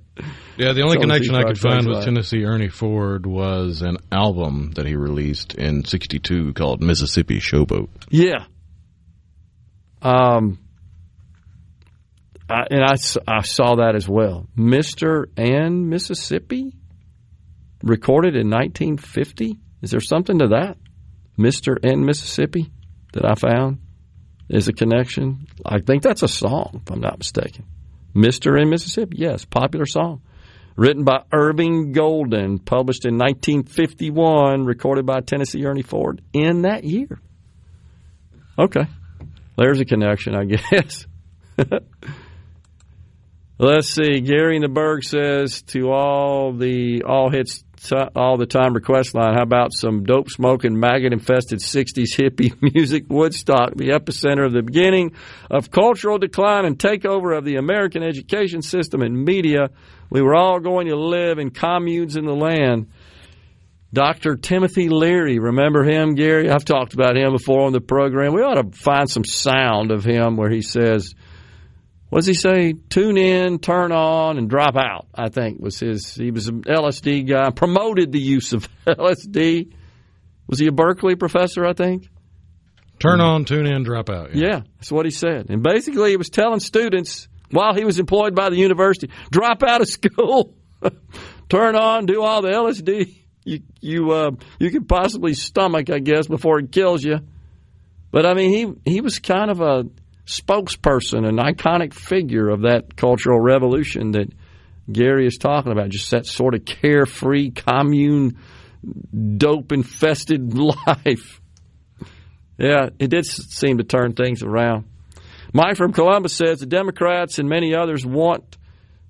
Yeah, the only connection I could find with Tennessee Ernie Ford was an album that he released in '62 called Mississippi Showboat. Yeah. I saw that as well. Mr. and Mississippi, recorded in 1950. Is there something to that? Mr. and Mississippi that I found is a connection. I think that's a song, if I'm not mistaken. Mr. and Mississippi, yes, popular song. Written by Irving Golden, published in 1951, recorded by Tennessee Ernie Ford in that year. Okay. There's a connection, I guess. Let's see. Gary in the Berg says to all the time request line, how about some dope smoking, maggot infested 60s hippie music? Woodstock, the epicenter of the beginning of cultural decline and takeover of the American education system and media. We were all going to live in communes in the land. Dr. Timothy Leary, remember him, Gary? I've talked about him before on the program. We ought to find some sound of him where he says, what does he say? Tune in, turn on, and drop out, I think was his. He was an LSD guy, promoted the use of LSD. Was he a Berkeley professor, I think? Turn on, tune in, drop out. Yeah, that's what he said. And basically he was telling students while he was employed by the university, drop out of school, turn on, do all the LSD you could possibly stomach, I guess, before it kills you. But, I mean, he was kind of a spokesperson, an iconic figure of that cultural revolution that Gary is talking about, just that sort of carefree, commune, dope-infested life. Yeah, it did seem to turn things around. Mike from Columbus says the Democrats and many others want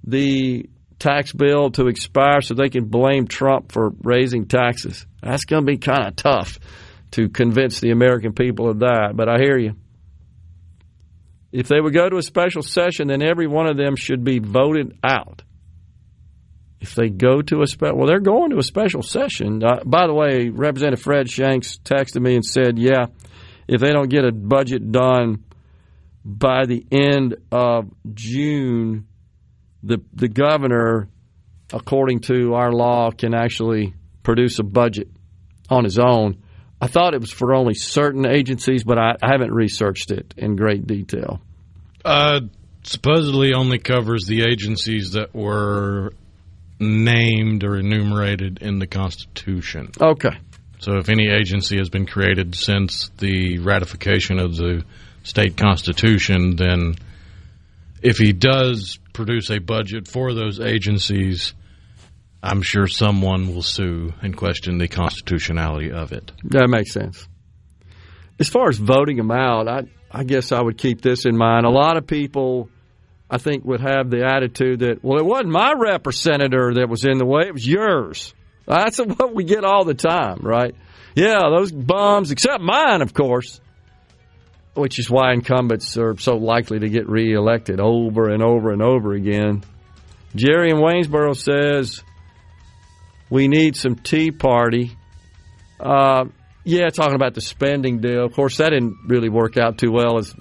the tax bill to expire so they can blame Trump for raising taxes. That's going to be kind of tough to convince the American people of that, but I hear you. If they would go to a special session, then every one of them should be voted out. If they go to well, they're going to a special session. By the way, Representative Fred Shanks texted me and said, yeah, if they don't get a budget done by the end of June, the governor, according to our law, can actually produce a budget on his own. I thought it was for only certain agencies, but I haven't researched it in great detail. Supposedly only covers the agencies that were named or enumerated in the Constitution. Okay. So if any agency has been created since the ratification of the state constitution, then if he does produce a budget for those agencies, I'm sure someone will sue and question the constitutionality of it. That makes sense. As far as voting them out, I guess I would keep this in mind. A lot of people, I think, would have the attitude that, well, it wasn't my representative that was in the way, it was yours. That's what we get all the time, right? Yeah, those bums, except mine, of course, which is why incumbents are so likely to get reelected over and over and over again. Jerry in Waynesboro says, we need some Tea Party. Yeah, talking about the spending deal. Of course, that didn't really work out too well as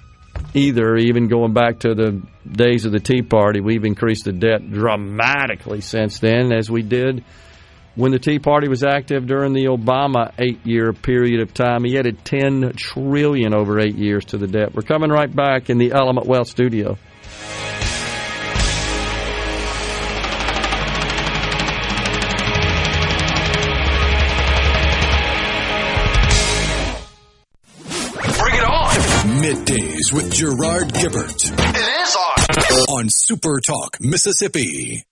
either, even going back to the days of the Tea Party. We've increased the debt dramatically since then, as we did when the Tea Party was active during the Obama 8-year period of time. He added $10 trillion over 8 years to the debt. We're coming right back in the Element Wealth studio. Middays with Gerard Gibert. It is on SuperTalk, Mississippi.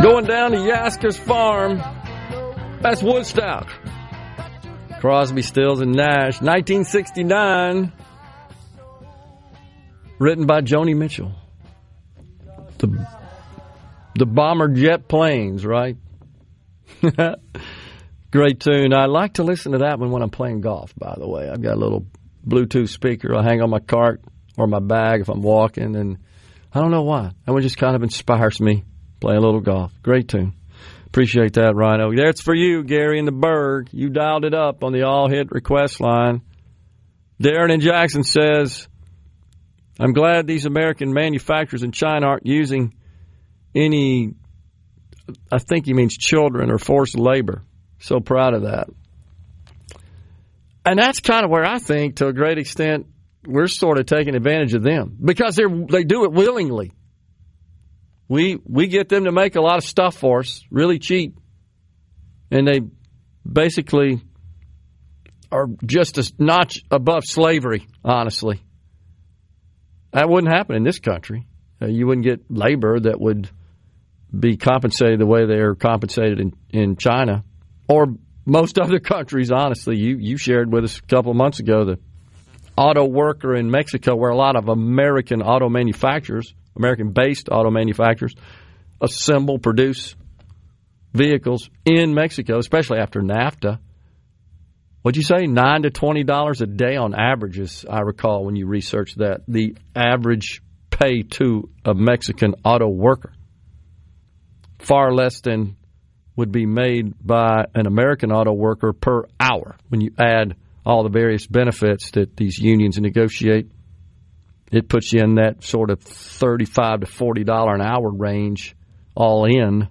Going down to Yaska's farm. That's Woodstock. Crosby, Stills, and Nash. 1969. Written by Joni Mitchell. The bomber jet planes, right? Great tune. I like to listen to that one when I'm playing golf, by the way. I've got a little Bluetooth speaker I hang on my cart or my bag if I'm walking, and I don't know why. That one just kind of inspires me, play a little golf. Great tune. Appreciate that, Rhino. That's for you, Gary in the Berg. You dialed it up on the all-hit request line. Darren in Jackson says, I'm glad these American manufacturers in China aren't using any, I think he means children or forced labor. So proud of that. And that's kind of where I think, to a great extent, we're sort of taking advantage of them because they do it willingly. We get them to make a lot of stuff for us, really cheap, and they basically are just a notch above slavery, honestly. That wouldn't happen in this country. You wouldn't get labor that would be compensated the way they are compensated in China or most other countries, honestly. You shared with us a couple of months ago the auto worker in Mexico, where a lot of American auto manufacturers, American-based auto manufacturers, assemble, produce vehicles in Mexico, especially after NAFTA. What'd you say? $9 to $20 a day on average, as I recall when you researched that. The average pay to a Mexican auto worker. Far less than would be made by an American auto worker per hour when you add all the various benefits that these unions negotiate. It puts you in that sort of $35 to $40 an hour range all in.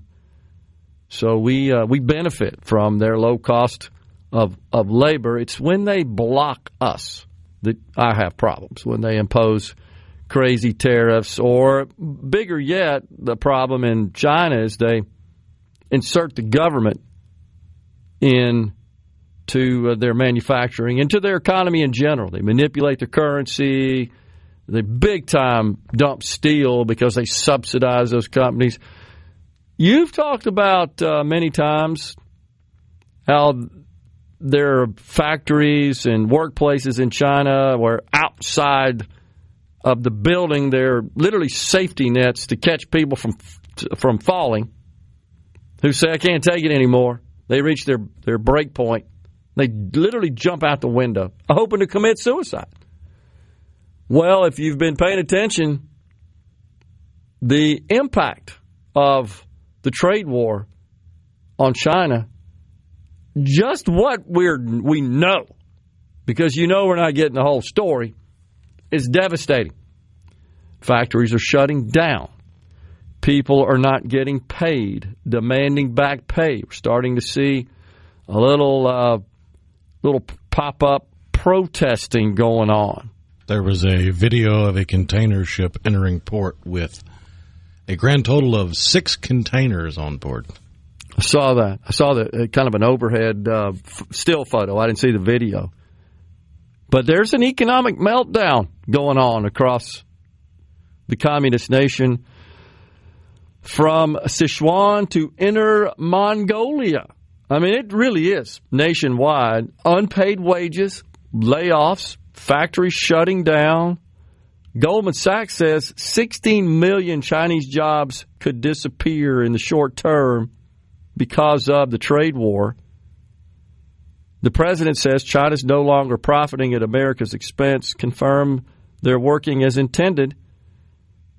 So we benefit from their low cost of labor. It's when they block us that I have problems, when they impose crazy tariffs, or bigger yet, the problem in China is they insert the government into their manufacturing, into their economy in general. They manipulate the currency. They big time dump steel because they subsidize those companies. You've talked about many times how there are factories and workplaces in China where outside of the building there are literally safety nets to catch people from falling who say, I can't take it anymore. They reach their break point. They literally jump out the window, hoping to commit suicide. Well, if you've been paying attention, the impact of the trade war on China, just what we know, because we're not getting the whole story, is devastating. Factories are shutting down. People are not getting paid, demanding back pay. We're starting to see a little pop-up protesting going on. There was a video of a container ship entering port with a grand total of 6 containers on board. I saw that. I saw the kind of an overhead still photo. I didn't see the video. But there's an economic meltdown going on across the communist nation, from Sichuan to Inner Mongolia. I mean, it really is nationwide. Unpaid wages, layoffs, factories shutting down. Goldman Sachs says 16 million Chinese jobs could disappear in the short term because of the trade war. The president says China's no longer profiting at America's expense, confirm they're working as intended.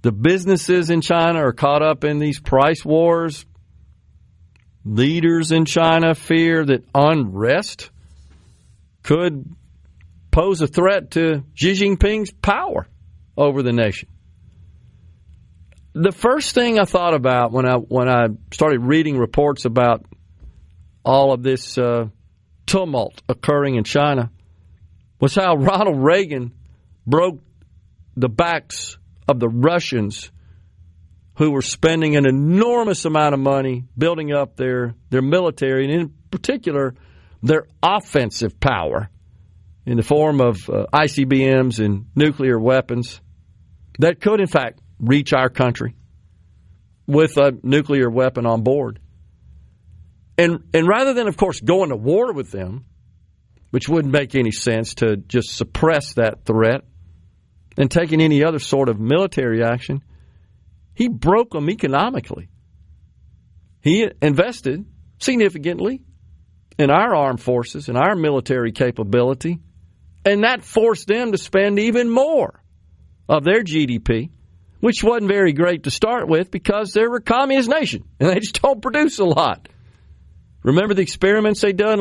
The businesses in China are caught up in these price wars. Leaders in China fear that unrest could pose a threat to Xi Jinping's power over the nation. The first thing I thought about when I started reading reports about all of this tumult occurring in China was how Ronald Reagan broke the backs of the Russians who were spending an enormous amount of money building up their military, and in particular their offensive power in the form of ICBMs and nuclear weapons that could, in fact, reach our country with a nuclear weapon on board. And rather than, of course, going to war with them, which wouldn't make any sense to just suppress that threat and taking any other sort of military action. He broke them economically. He invested significantly in our armed forces and our military capability, and that forced them to spend even more of their GDP, which wasn't very great to start with because they're a communist nation and they just don't produce a lot. Remember the experiments they did?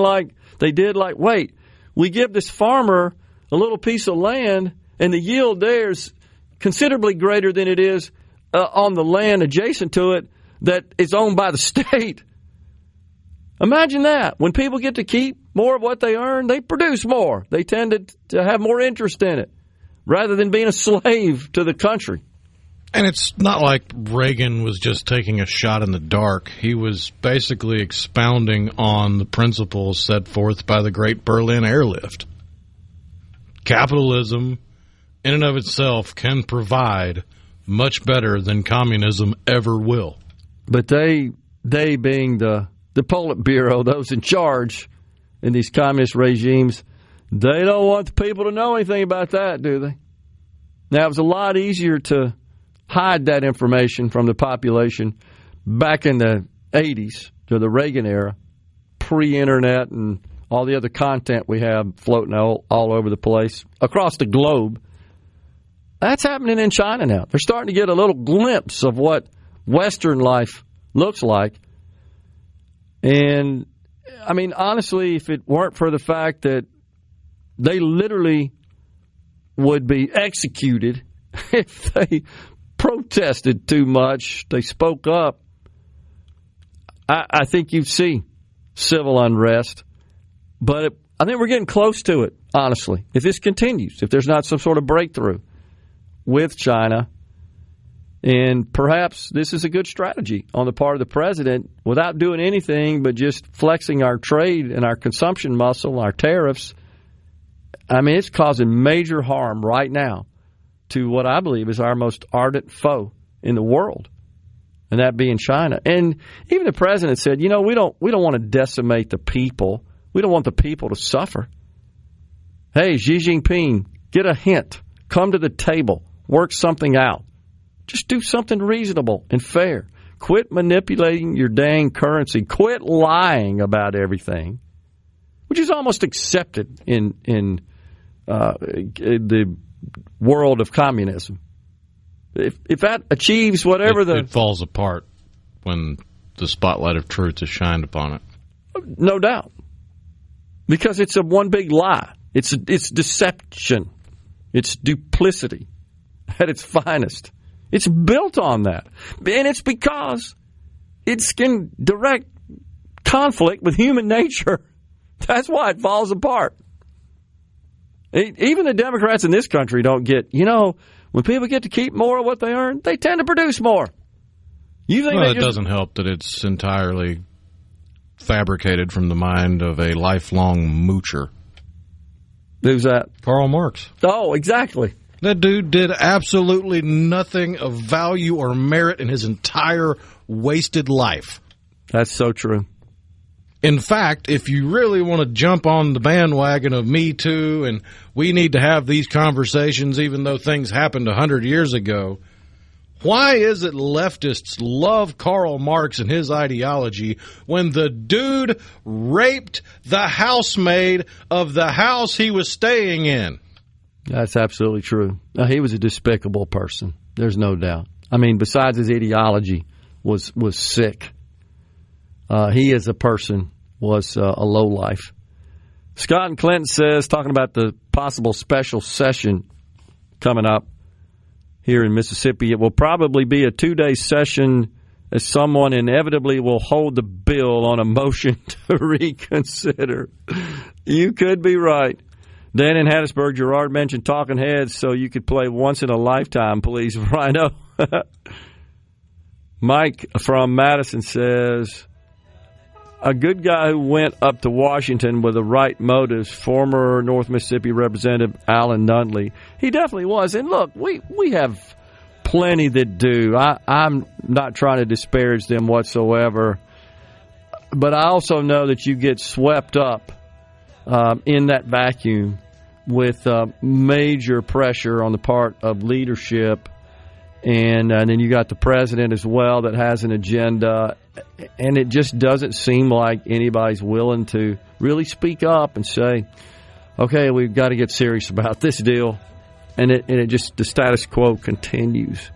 Wait, we give this farmer a little piece of land and the yield there is considerably greater than it is on the land adjacent to it that is owned by the state. Imagine that. When people get to keep more of what they earn, they produce more. They tend to have more interest in it rather than being a slave to the country. And it's not like Reagan was just taking a shot in the dark. He was basically expounding on the principles set forth by the Great Berlin Airlift. Capitalism, in and of itself, can provide much better than communism ever will. But they being the Politburo, those in charge in these communist regimes, they don't want the people to know anything about that, do they? Now, it was a lot easier to hide that information from the population back in the 80s, to the Reagan era, pre-internet and all the other content we have floating all over the place, across the globe. That's happening in China now. They're starting to get a little glimpse of what Western life looks like. And, I mean, honestly, if it weren't for the fact that they literally would be executed if they protested too much, they spoke up, I think you'd see civil unrest. But I think we're getting close to it, honestly. If this continues, if there's not some sort of breakthrough with China, and perhaps this is a good strategy on the part of the president without doing anything but just flexing our trade and our consumption muscle, our tariffs. I mean, it's causing major harm right now to what I believe is our most ardent foe in the world, and that being China. And even the president said, we don't want to decimate the people. We don't want the people to suffer. Hey, Xi Jinping, get a hint. Come to the table. Work something out. Just do something reasonable and fair. Quit manipulating your dang currency. Quit lying about everything, which is almost accepted in the world of communism. If that achieves whatever it falls apart when the spotlight of truth is shined upon it. No doubt. Because it's a one big lie. It's deception. It's duplicity at its finest. It's built on that. And it's because it's in direct conflict with human nature. That's why it falls apart. Even the Democrats in this country don't get, when people get to keep more of what they earn, they tend to produce more. It doesn't help that it's entirely fabricated from the mind of a lifelong moocher. Who's that? Karl Marx. Oh, exactly. That dude did absolutely nothing of value or merit in his entire wasted life. That's so true. In fact, if you really want to jump on the bandwagon of Me Too and we need to have these conversations even though things happened 100 years ago, why is it leftists love Karl Marx and his ideology when the dude raped the housemaid of the house he was staying in? That's absolutely true. He was a despicable person. There's no doubt. I mean, besides his ideology was sick. He as a person was a lowlife. Scott and Clinton says, talking about the possible special session coming up here in Mississippi, it will probably be a 2-day session as someone inevitably will hold the bill on a motion to reconsider. You could be right. Dan in Hattiesburg, Gerard mentioned talking heads so you could play Once in a Lifetime, please, Rhino. Mike from Madison says, a good guy who went up to Washington with the right motives, former North Mississippi Representative Alan Nunley. He definitely was. And look, we have plenty that do. I'm not trying to disparage them whatsoever. But I also know that you get swept up in that vacuum with major pressure on the part of leadership. And then you got the president as well that has an agenda. And it just doesn't seem like anybody's willing to really speak up and say, okay, we've got to get serious about this deal. And it just, the status quo continues.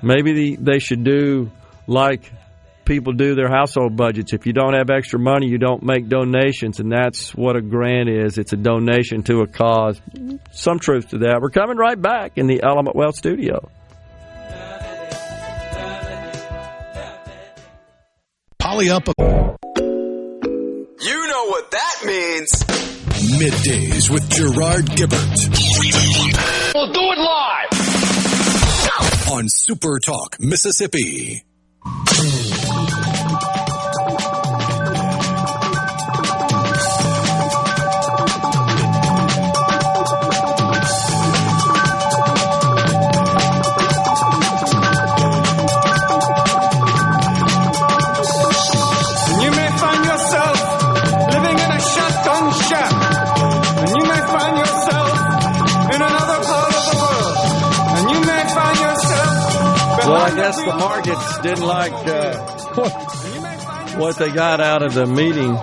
Maybe they should do like people do their household budgets. If you don't have extra money, you don't make donations, and that's what a grant is. It's a donation to a cause. Some truth to that. We're coming right back in the Element Wealth studio. Poly up. You know what that means. Middays with Gerard Gibert. We'll do it live on SuperTalk, Mississippi. Well, I guess the markets didn't like what they got out of the meeting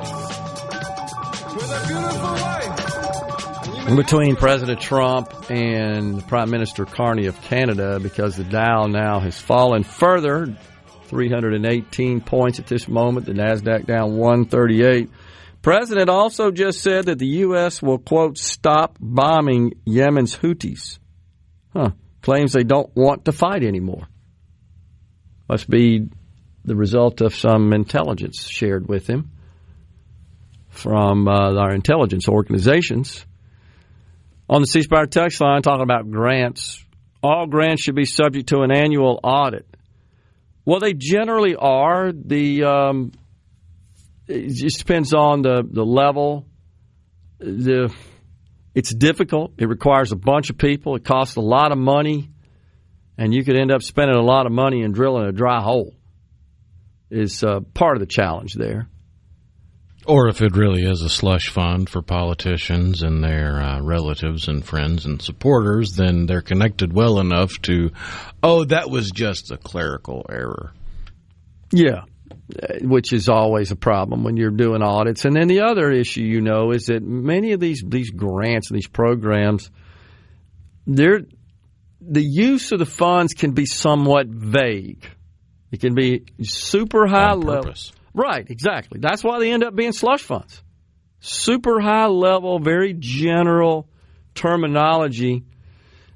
between President Trump and Prime Minister Carney of Canada, because the Dow now has fallen further, 318 points at this moment, the NASDAQ down 138. President also just said that the U.S. will, quote, stop bombing Yemen's Houthis. Claims they don't want to fight anymore. Must be the result of some intelligence shared with him from our intelligence organizations. On the C Spire text line, talking about grants. All grants should be subject to an annual audit. Well, they generally are. It just depends on the level. It's difficult. It requires a bunch of people. It costs a lot of money. And you could end up spending a lot of money and drilling a dry hole is part of the challenge there. Or if it really is a slush fund for politicians and their relatives and friends and supporters, then they're connected well enough to, that was just a clerical error. Yeah, which is always a problem when you're doing audits. And then the other issue, is that many of these grants and these programs, the use of the funds can be somewhat vague. It can be super high level. Right, exactly. That's why they end up being slush funds. Super high level, very general terminology.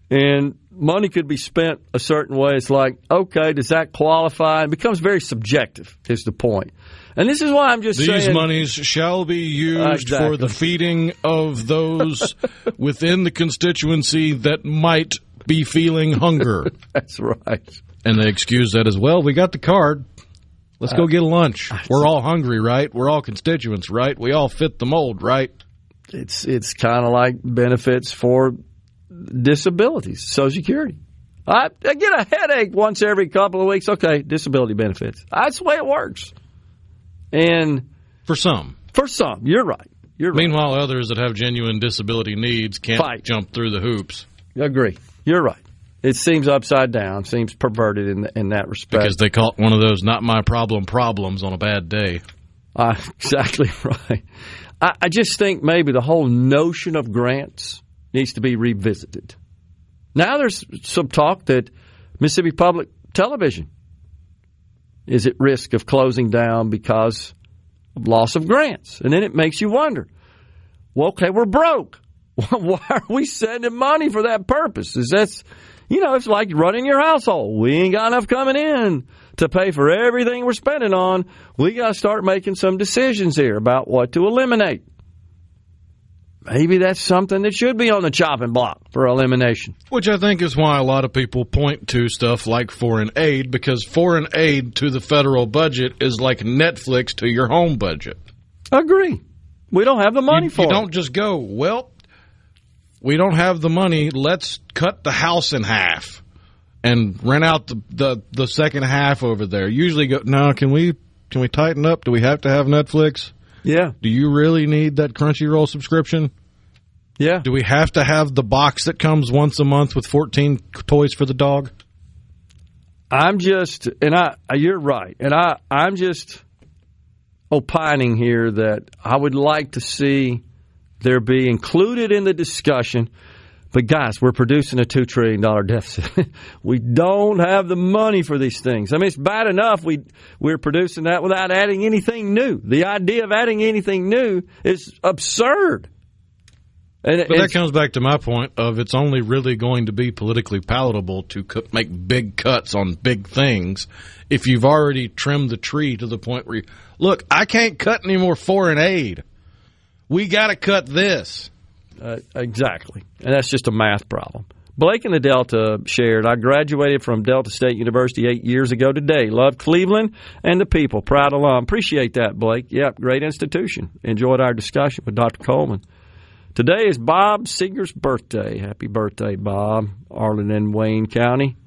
And money could be spent a certain way. It's like, okay, does that qualify? It becomes very subjective, is the point. And this is why I'm just saying... These monies shall be used for the feeding of those within the constituency that might be feeling hunger. That's right. And they excuse that as well. We got the card. Let's go get a lunch. We're all hungry, right? We're all constituents, right? We all fit the mold, right? It's kind of like benefits for disabilities, Social Security. I get a headache once every couple of weeks. Okay, disability benefits. That's the way it works. And for some, you're right. Meanwhile, others that have genuine disability needs can't jump through the hoops. Agree. You're right. It seems upside down, seems perverted in that respect. Because they caught one of those not my problems on a bad day. Exactly right. I just think maybe the whole notion of grants needs to be revisited. Now there's some talk that Mississippi Public Television is at risk of closing down because of loss of grants. And then it makes you wonder, well, okay, we're broke. Why are we sending money for that purpose? It's like running your household. We ain't got enough coming in to pay for everything we're spending on. We got to start making some decisions here about what to eliminate. Maybe that's something that should be on the chopping block for elimination. Which I think is why a lot of people point to stuff like foreign aid, because foreign aid to the federal budget is like Netflix to your home budget. Agree. We don't have the money for it. You don't just go, well, we don't have the money, let's cut the house in half and rent out the second half over there. Usually go, no, can we tighten up? Do we have to have Netflix? Yeah. Do you really need that Crunchyroll subscription? Yeah. Do we have to have the box that comes once a month with 14 toys for the dog? I'm just, you're right, and I'm just opining here that I would like to see there be included in the discussion. But guys, we're producing a $2 trillion deficit. We don't have the money for these things. I mean, it's bad enough we're producing that without adding anything new. The idea of adding anything new is absurd. But that comes back to my point of it's only really going to be politically palatable to make big cuts on big things if you've already trimmed the tree to the point where look, I can't cut any more foreign aid. We got to cut this. Exactly. And that's just a math problem. Blake in the Delta shared, I graduated from Delta State University 8 years ago today. Love Cleveland and the people. Proud alum. Appreciate that, Blake. Yep, great institution. Enjoyed our discussion with Dr. Coleman. Today is Bob Seeger's birthday. Happy birthday, Bob. Arlington, Wayne County.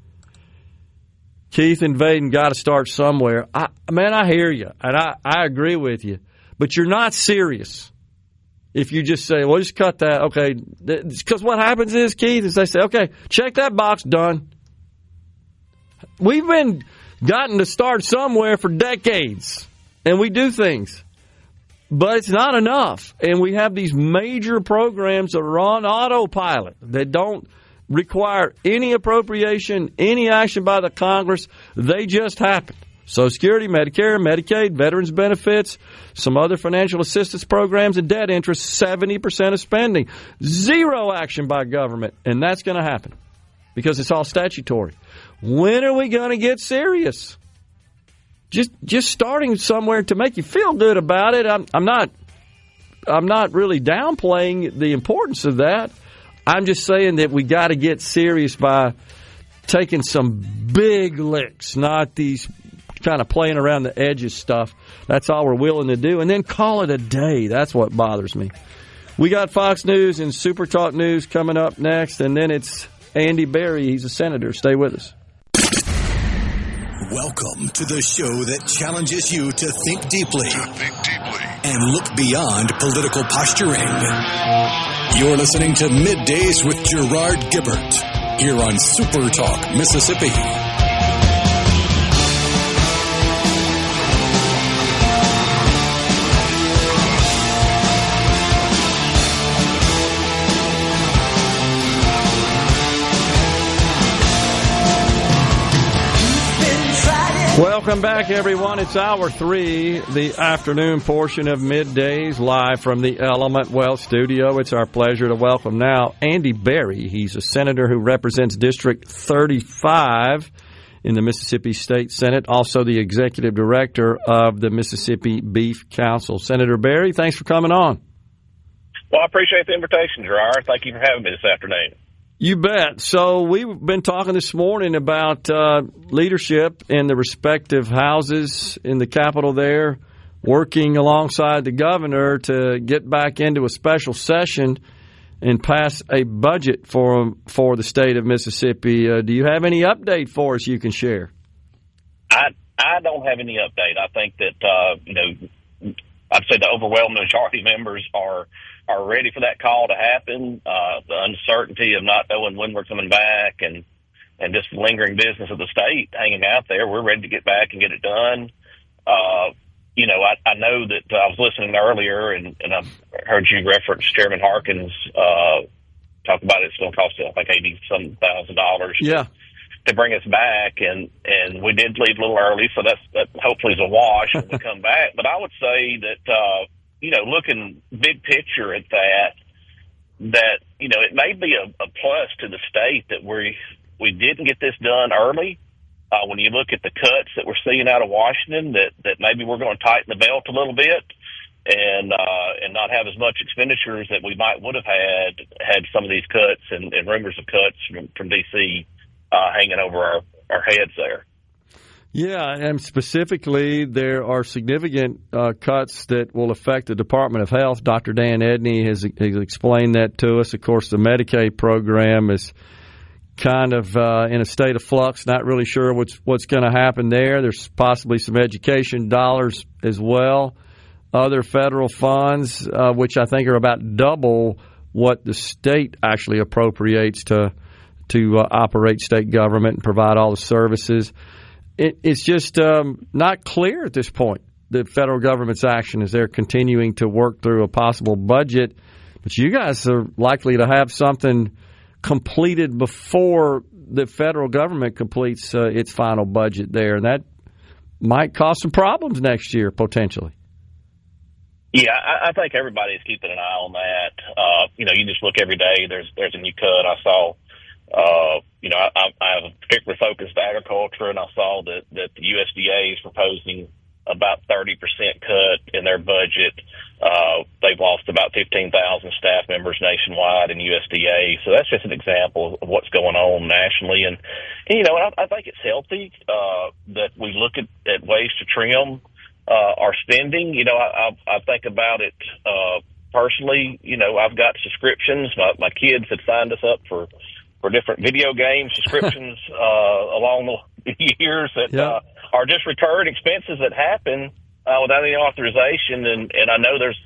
Keith and Vaden got to start somewhere. I hear you, and I agree with you. But you're not serious if you just say, well, just cut that. Okay, because what happens is, Keith, is they say, okay, check that box, done. We've been gotten to start somewhere for decades, and we do things. But it's not enough. And we have these major programs that are on autopilot that don't require any appropriation, any action by the Congress. They just happen. Social Security, Medicare, Medicaid, veterans benefits, some other financial assistance programs, and debt interest, 70% of spending. Zero action by government. And that's going to happen because it's all statutory. When are we going to get serious? Just starting somewhere to make you feel good about it. I'm not really downplaying the importance of that. I'm just saying that we got to get serious by taking some big licks, not these kind of playing around the edges stuff. That's all we're willing to do, and then call it a day. That's what bothers me. We got Fox News and SuperTalk News coming up next, and then it's Andy Berry. He's a senator. Stay with us. Welcome to the show that challenges you to think deeply and look beyond political posturing. You're listening to Middays with Gerard Gibert here on SuperTalk Mississippi. Welcome back, everyone. It's Hour 3, the afternoon portion of Middays, live from the Element Wealth Studio. It's our pleasure to welcome now Andy Berry. He's a senator who represents District 35 in the Mississippi State Senate, also the executive director of the Mississippi Beef Council. Senator Berry, thanks for coming on. Well, I appreciate the invitation, Gerard. Thank you for having me this afternoon. You bet. So we've been talking this morning about leadership in the respective houses in the Capitol there, working alongside the governor to get back into a special session and pass a budget for the state of Mississippi. Do you have any update for us you can share? I don't have any update. I think that, I'd say the overwhelming majority of members are ready for that call to happen. The uncertainty of not knowing when we're coming back and just the lingering business of the state hanging out there. We're ready to get back and get it done. I know that I was listening earlier and I heard you reference Chairman Harkins talk about it's going to cost, I think, $80,000 yeah. to bring us back. And we did leave a little early, so that hopefully is a wash when we come back. But I would say that, looking big picture at that, it may be a plus to the state that we didn't get this done early. When you look at the cuts that we're seeing out of Washington, that maybe we're going to tighten the belt a little bit and not have as much expenditures that we would have had some of these cuts and rumors of cuts from D.C. Hanging over our heads there. Yeah, and specifically, there are significant cuts that will affect the Department of Health. Dr. Dan Edney has explained that to us. Of course, the Medicaid program is kind of in a state of flux, not really sure what's going to happen there. There's possibly some education dollars as well. other federal funds, which I think are about double what the state actually appropriates to operate state government and provide all the services. It's just not clear at this point, the federal government's action as they're continuing to work through a possible budget. But you guys are likely to have something completed before the federal government completes its final budget there, and that might cause some problems next year, potentially. Yeah, I think everybody is keeping an eye on that. You just look every day, there's a new cut. I saw, I have a particular focus to agriculture, and I saw that the USDA is proposing about 30% cut in their budget. They've lost about 15,000 staff members nationwide in USDA. So that's just an example of what's going on nationally. And I think it's healthy that we look at ways to trim our spending. I think about it personally. I've got subscriptions. My kids had signed us up for different video game subscriptions along the years that are just recurring expenses that happen without any authorization. And I know there's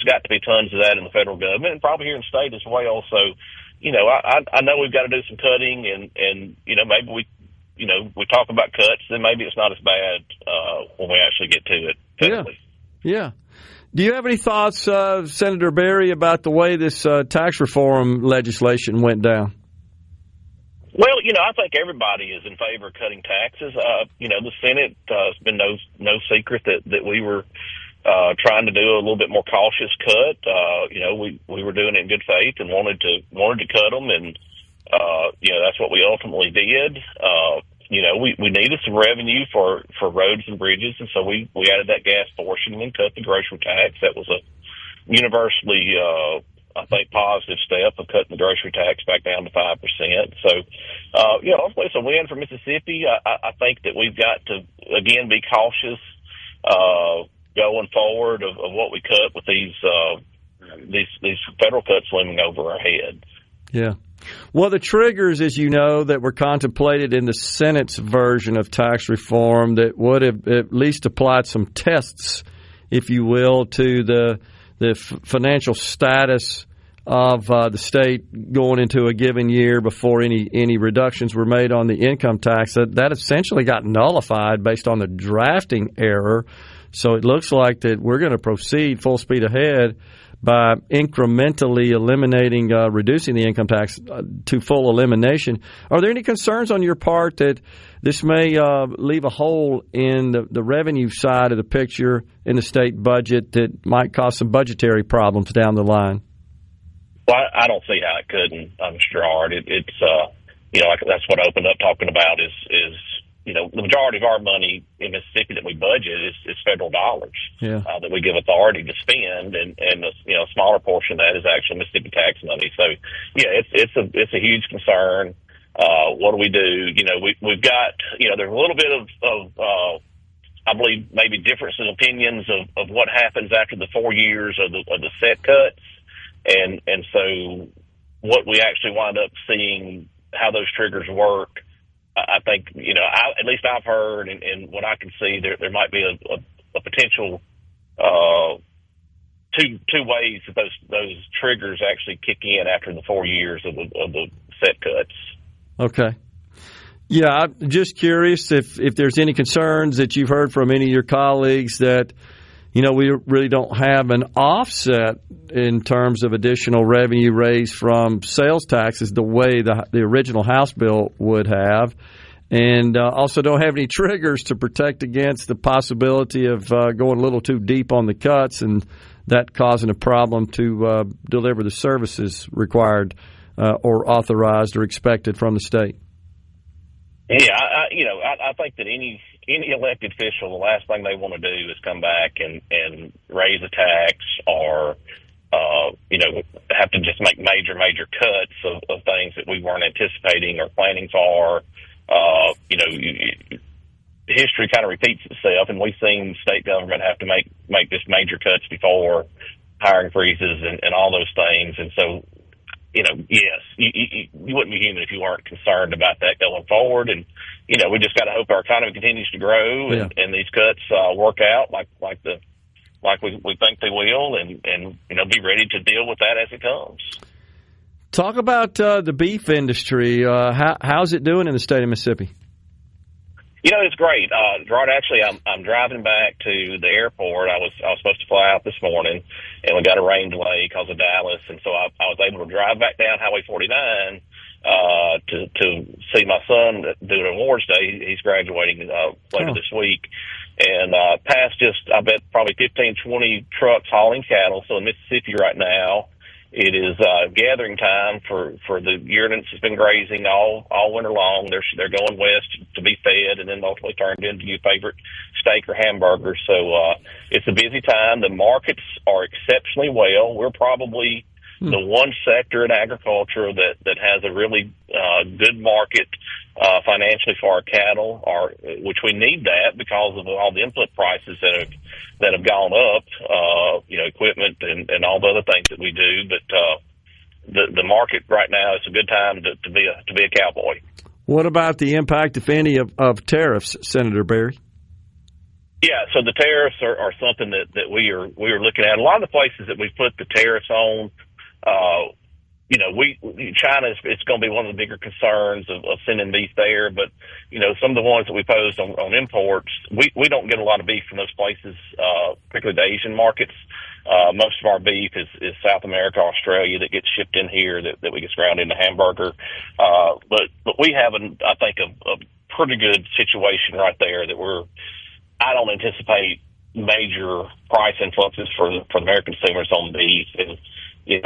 got to be tons of that in the federal government and probably here in state as well. So, I know we've got to do some cutting and maybe we talk about cuts, then maybe it's not as bad when we actually get to it federally. Yeah. Do you have any thoughts, Senator Berry, about the way this tax reform legislation went down? Well, I think everybody is in favor of cutting taxes. The Senate, it's been no secret that we were trying to do a little bit more cautious cut. We were doing it in good faith and wanted to cut them, and that's what we ultimately did. We needed some revenue for roads and bridges, and so we added that gas portion and cut the grocery tax. That was a universally I think positive step of cutting the grocery tax back down to 5%. So, hopefully it's a win for Mississippi. I think that we've got to, again, be cautious going forward of what we cut with these federal cuts looming over our heads. Yeah. Well, the triggers, as you know, that were contemplated in the Senate's version of tax reform that would have at least applied some tests, if you will, to the financial status of the state going into a given year before any reductions were made on the income tax. That essentially got nullified based on the drafting error. So it looks like that we're going to proceed full speed ahead by incrementally eliminating, reducing the income tax to full elimination. Are there any concerns on your part that this may leave a hole in the revenue side of the picture in the state budget that might cause some budgetary problems down the line? Well, I don't see how it couldn't, Gerard. It's that's what I opened up talking about is the majority of our money in Mississippi that we budget is federal dollars that we give authority to spend, and a smaller portion of that is actually Mississippi tax money. So it's a huge concern. What do we do? We've got there's a little bit of I believe maybe difference in opinions of what happens after the 4 years of the set cuts, and so what we actually wind up seeing how those triggers work. I think, at least I've heard and what I can see, there might be a potential two ways that those triggers actually kick in after the 4 years of the set cuts. Okay. Yeah, I'm just curious if there's any concerns that you've heard from any of your colleagues that, we really don't have an offset in terms of additional revenue raised from sales taxes the way the original House bill would have, and also don't have any triggers to protect against the possibility of going a little too deep on the cuts and that causing a problem to deliver the services required or authorized or expected from the state. Yeah, I think that any elected official, the last thing they want to do is come back and raise a tax or, have to just make major cuts of things that we weren't anticipating or planning for. History kind of repeats itself, and we've seen state government have to make just major cuts before, hiring freezes and all those things. And so, yes, you wouldn't be human if you weren't concerned about that going forward. And, we just got to hope our economy continues to grow and these cuts work out like the like we think they will, and be ready to deal with that as it comes. Talk about the beef industry. How's it doing in the state of Mississippi? It's great. Gerard, actually, I'm driving back to the airport. I was supposed to fly out this morning, and we got a rain delay because of Dallas, and so I was able to drive back down Highway 49 to see my son do an awards day. He's graduating later this week, and past I bet probably 15, 20 trucks hauling cattle. So in Mississippi right now, it is gathering time for the yearlings that's been grazing all winter long. They're going west to be fed and then ultimately turned into your favorite steak or hamburger. So it's a busy time. The markets are exceptionally well. We're probably the one sector in agriculture that has a really good market financially for our cattle, which we need that because of all the input prices that have gone up, equipment and all the other things that we do. But the market right now is a good time to be a cowboy. What about the impact, if any, of tariffs, Senator Berry? Yeah, so the tariffs are something that we are looking at. A lot of the places that we put the tariffs on, China it's going to be one of the bigger concerns of sending beef there. But some of the ones that we posed on imports, we don't get a lot of beef from those places, particularly the Asian markets. Most of our beef is South America, Australia, that gets shipped in here that we get ground into hamburger. But we have I think a pretty good situation right there that I don't anticipate major price influxes for the American consumers on beef, and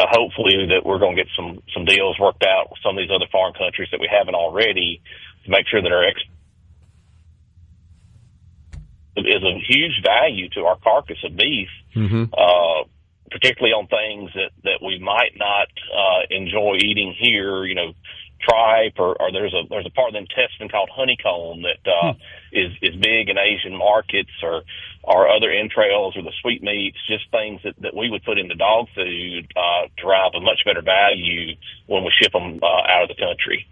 hopefully that we're going to get some deals worked out with some of these other foreign countries that we haven't already to make sure that our is of huge value to our carcass of beef, particularly on things that we might not enjoy eating here. Tripe or there's a part of the intestine called honeycomb that is big in Asian markets, or other entrails or the sweetmeats, just things that we would put into dog food derive a much better value when we ship them out of the country.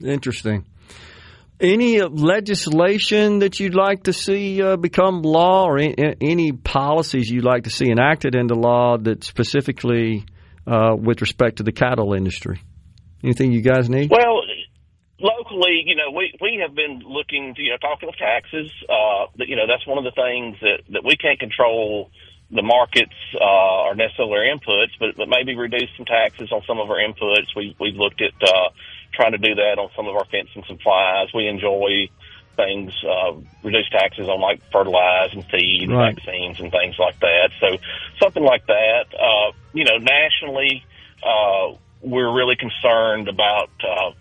Interesting. Any legislation that you'd like to see become law, or any policies you'd like to see enacted into law that specifically with respect to the cattle industry? Anything you guys need? Well, locally, we have been looking, talking of taxes. That's one of the things that we can't control the markets or necessarily our inputs, but maybe reduce some taxes on some of our inputs. We've looked at trying to do that on some of our fencing supplies. We enjoy things, reduce taxes on like fertilizer and feed, and vaccines and things like that. So something like that. Nationally, we're really concerned about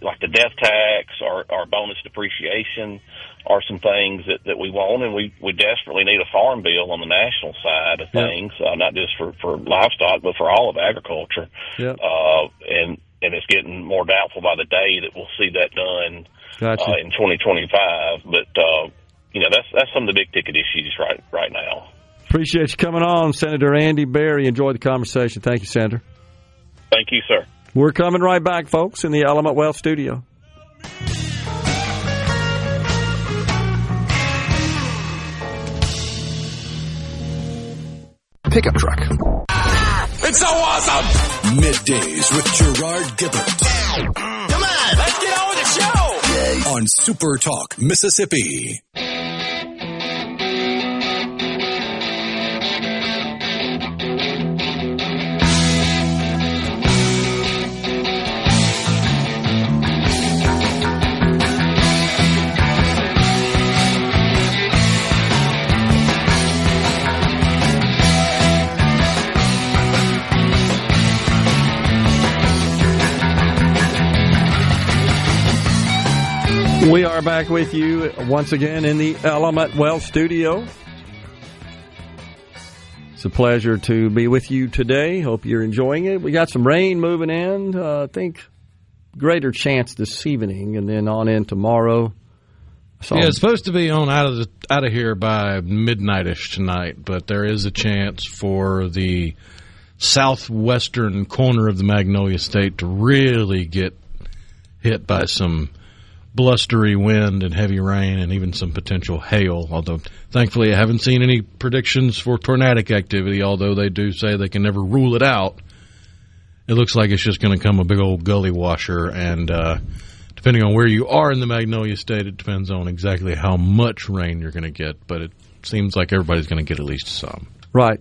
like the death tax or bonus depreciation are some things that we want, and we desperately need a farm bill on the national side of things, not just for livestock, but for all of agriculture. And it's getting more doubtful by the day that we'll see that done in 2025. But that's some of the big ticket issues right now. Appreciate you coming on, Senator Andy Berry. Enjoyed the conversation. Thank you, Senator. Thank you, sir. We're coming right back, folks, in the Element Wealth studio. Pickup truck. It's so awesome! Middays with Gerard Gibert. Come on, let's get on with the show! On SuperTalk, Mississippi. We are back with you once again in the Element Wealth studio. It's a pleasure to be with you today. Hope you're enjoying it. We got some rain moving in. I think greater chance this evening, and then on in tomorrow. It's supposed to be on out of here by midnight-ish tonight, but there is a chance for the southwestern corner of the Magnolia State to really get hit by some blustery wind and heavy rain and even some potential hail, although thankfully I haven't seen any predictions for tornadic activity, although they do say they can never rule it out. It looks like it's just going to come a big old gully washer, and depending on where you are in the Magnolia State, it depends on exactly how much rain you're going to get, but it seems like everybody's going to get at least some. Right.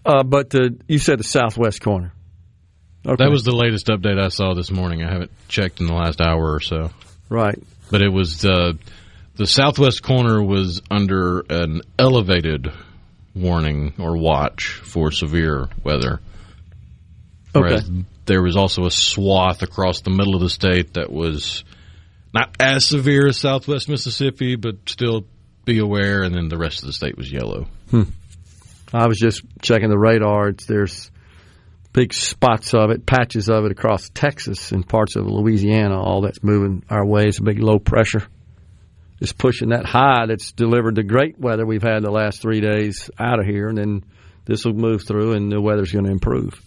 But you said the southwest corner. Okay. That was the latest update I saw this morning. I haven't checked in the last hour or so. Right. But it was the southwest corner was under an elevated warning or watch for severe weather. Whereas there was also a swath across the middle of the state that was not as severe as southwest Mississippi, but still be aware, and then the rest of the state was yellow. I was just checking the radar. There's big spots of it, patches of it across Texas and parts of Louisiana. All that's moving our way. It's a big low pressure. It's pushing that high that's delivered the great weather we've had the last 3 days out of here, and then this will move through and the weather's going to improve.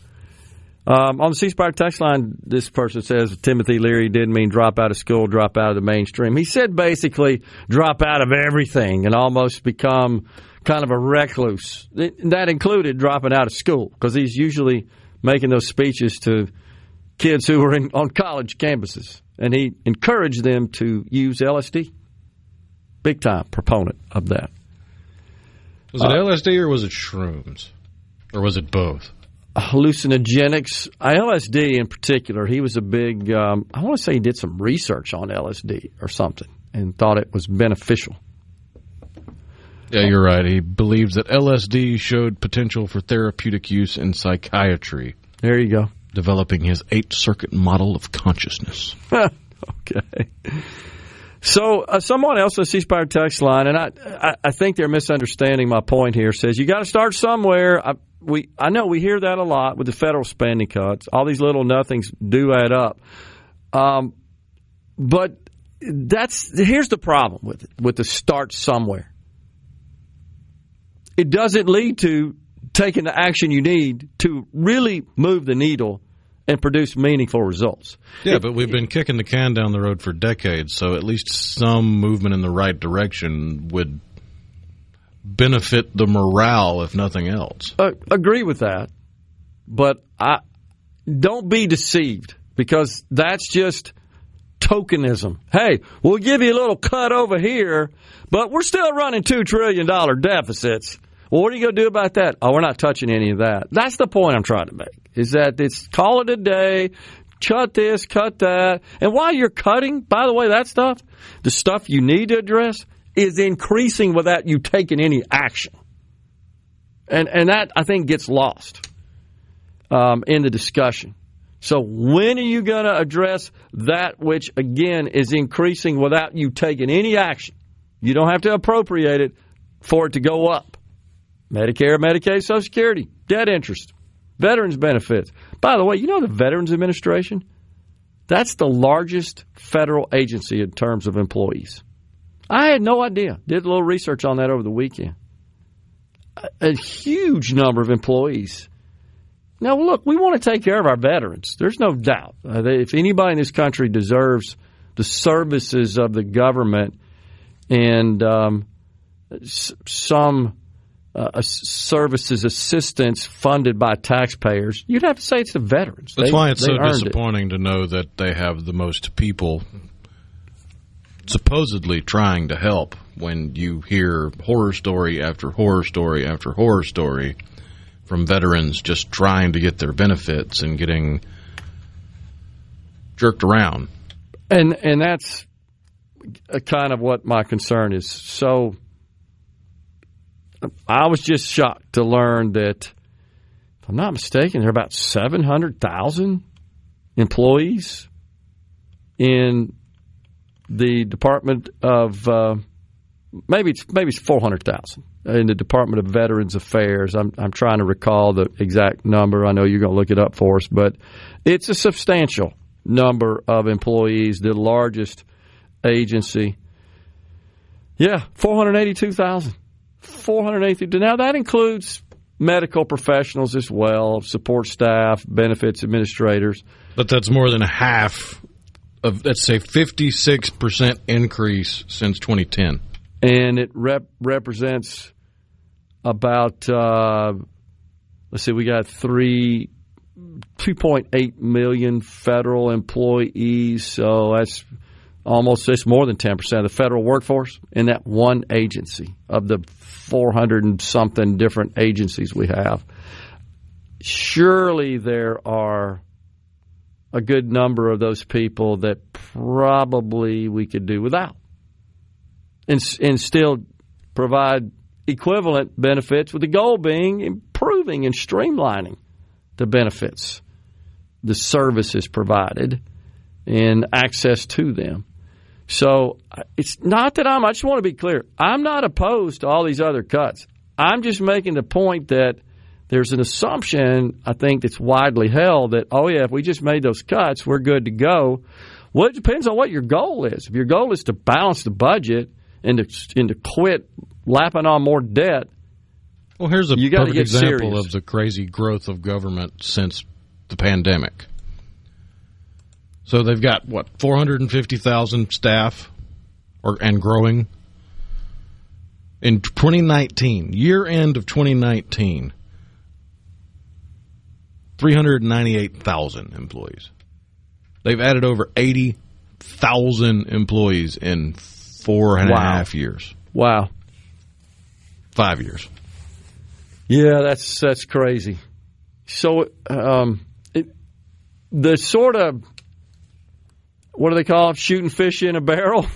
On the C Spire text line, this person says Timothy Leary didn't mean drop out of school, drop out of the mainstream. He said basically drop out of everything and almost become kind of a recluse. That included dropping out of school, because he's usually making those speeches to kids who were on college campuses, and he encouraged them to use LSD. Big time proponent of that. Was it LSD or was it shrooms? Or was it both? Hallucinogenics, LSD in particular. He was a big, I want to say he did some research on LSD or something and thought it was beneficial. Yeah, you're right. He believes that LSD showed potential for therapeutic use in psychiatry. There you go. Developing his 8-circuit model of consciousness. Okay. So someone else on the C Spire text line, and I think they're misunderstanding my point here, says you got to start somewhere. I know we hear that a lot with the federal spending cuts. All these little nothings do add up. But here's the problem with the start somewhere. It doesn't lead to taking the action you need to really move the needle and produce meaningful results. Yeah, but we've been kicking the can down the road for decades, so at least some movement in the right direction would benefit the morale, if nothing else. Agree with that, but don't be deceived, because that's just tokenism. Hey, we'll give you a little cut over here, but we're still running $2 trillion deficits. Well, what are you going to do about that? Oh, we're not touching any of that. That's the point I'm trying to make, is that it's call it a day, cut this, cut that. And while you're cutting, by the way, that stuff, the stuff you need to address, is increasing without you taking any action. And that, I think, gets lost in the discussion. So when are you going to address that which, again, is increasing without you taking any action? You don't have to appropriate it for it to go up. Medicare, Medicaid, Social Security, debt interest, veterans benefits. By the way, you know the Veterans Administration? That's the largest federal agency in terms of employees. I had no idea. Did a little research on that over the weekend. A huge number of employees. Now, look, we want to take care of our veterans. There's no doubt. If anybody in this country deserves the services of the government and some services assistance funded by taxpayers, you'd have to say it's the veterans. That's why it's so disappointing to know that they have the most people supposedly trying to help when you hear horror story after horror story after horror story from veterans just trying to get their benefits and getting jerked around. And that's kind of what my concern is. So I was just shocked to learn that, if I'm not mistaken, there are about 700,000 employees in the Department of maybe it's 400,000 in the Department of Veterans Affairs. I'm trying to recall the exact number. I know you're going to look it up for us, but it's a substantial number of employees, the largest agency. Yeah, 482,000. 482. Now, that includes medical professionals as well, support staff, benefits administrators. But that's more than half let's say, 56% increase since 2010. And it represents about, let's see, we got 2.8 million federal employees, so that's more than 10% of the federal workforce in that one agency of the 400 and something different agencies we have. Surely there are a good number of those people that probably we could do without and still provide equivalent benefits, with the goal being improving and streamlining the benefits, the services provided, and access to them. So it's not that I just want to be clear, I'm not opposed to all these other cuts. I'm just making the point that there's an assumption, I think, that's widely held that, if we just made those cuts, we're good to go. Well, it depends on what your goal is. If your goal is to balance the budget and to quit lapping on more debt, well, here's a perfect example serious. of the crazy growth of government since the pandemic. So they've got, 450,000 staff and growing. In 2019, year end of 2019, 398,000 employees. They've added over 80,000 employees in 4.5 years. Wow. 5 years. Yeah, that's crazy. So the sort of, what do they call it, shooting fish in a barrel?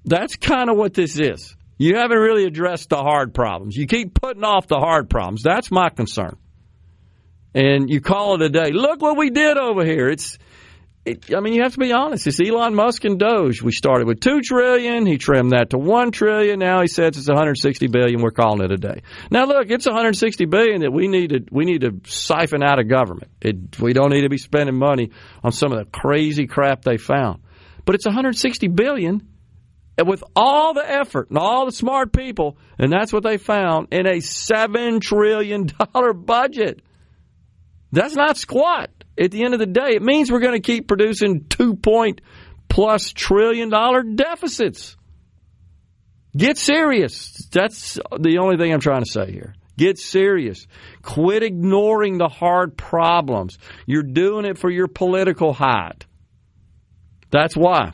That's kind of what this is. You haven't really addressed the hard problems. You keep putting off the hard problems. That's my concern. And you call it a day. Look what we did over here. You have to be honest. It's Elon Musk and Doge. We started with $2 trillion. He trimmed that to $1 trillion. Now he says it's $160 billion. We're calling it a day. Now look, it's $160 billion that we need to siphon out of government. We don't need to be spending money on some of the crazy crap they found. But it's $160 billion with all the effort and all the smart people, and that's what they found in a $7 trillion budget. That's not squat. At the end of the day, it means we're going to keep producing $2+ trillion deficits. Get serious. That's the only thing I'm trying to say here. Get serious. Quit ignoring the hard problems. You're doing it for your political hide. That's why.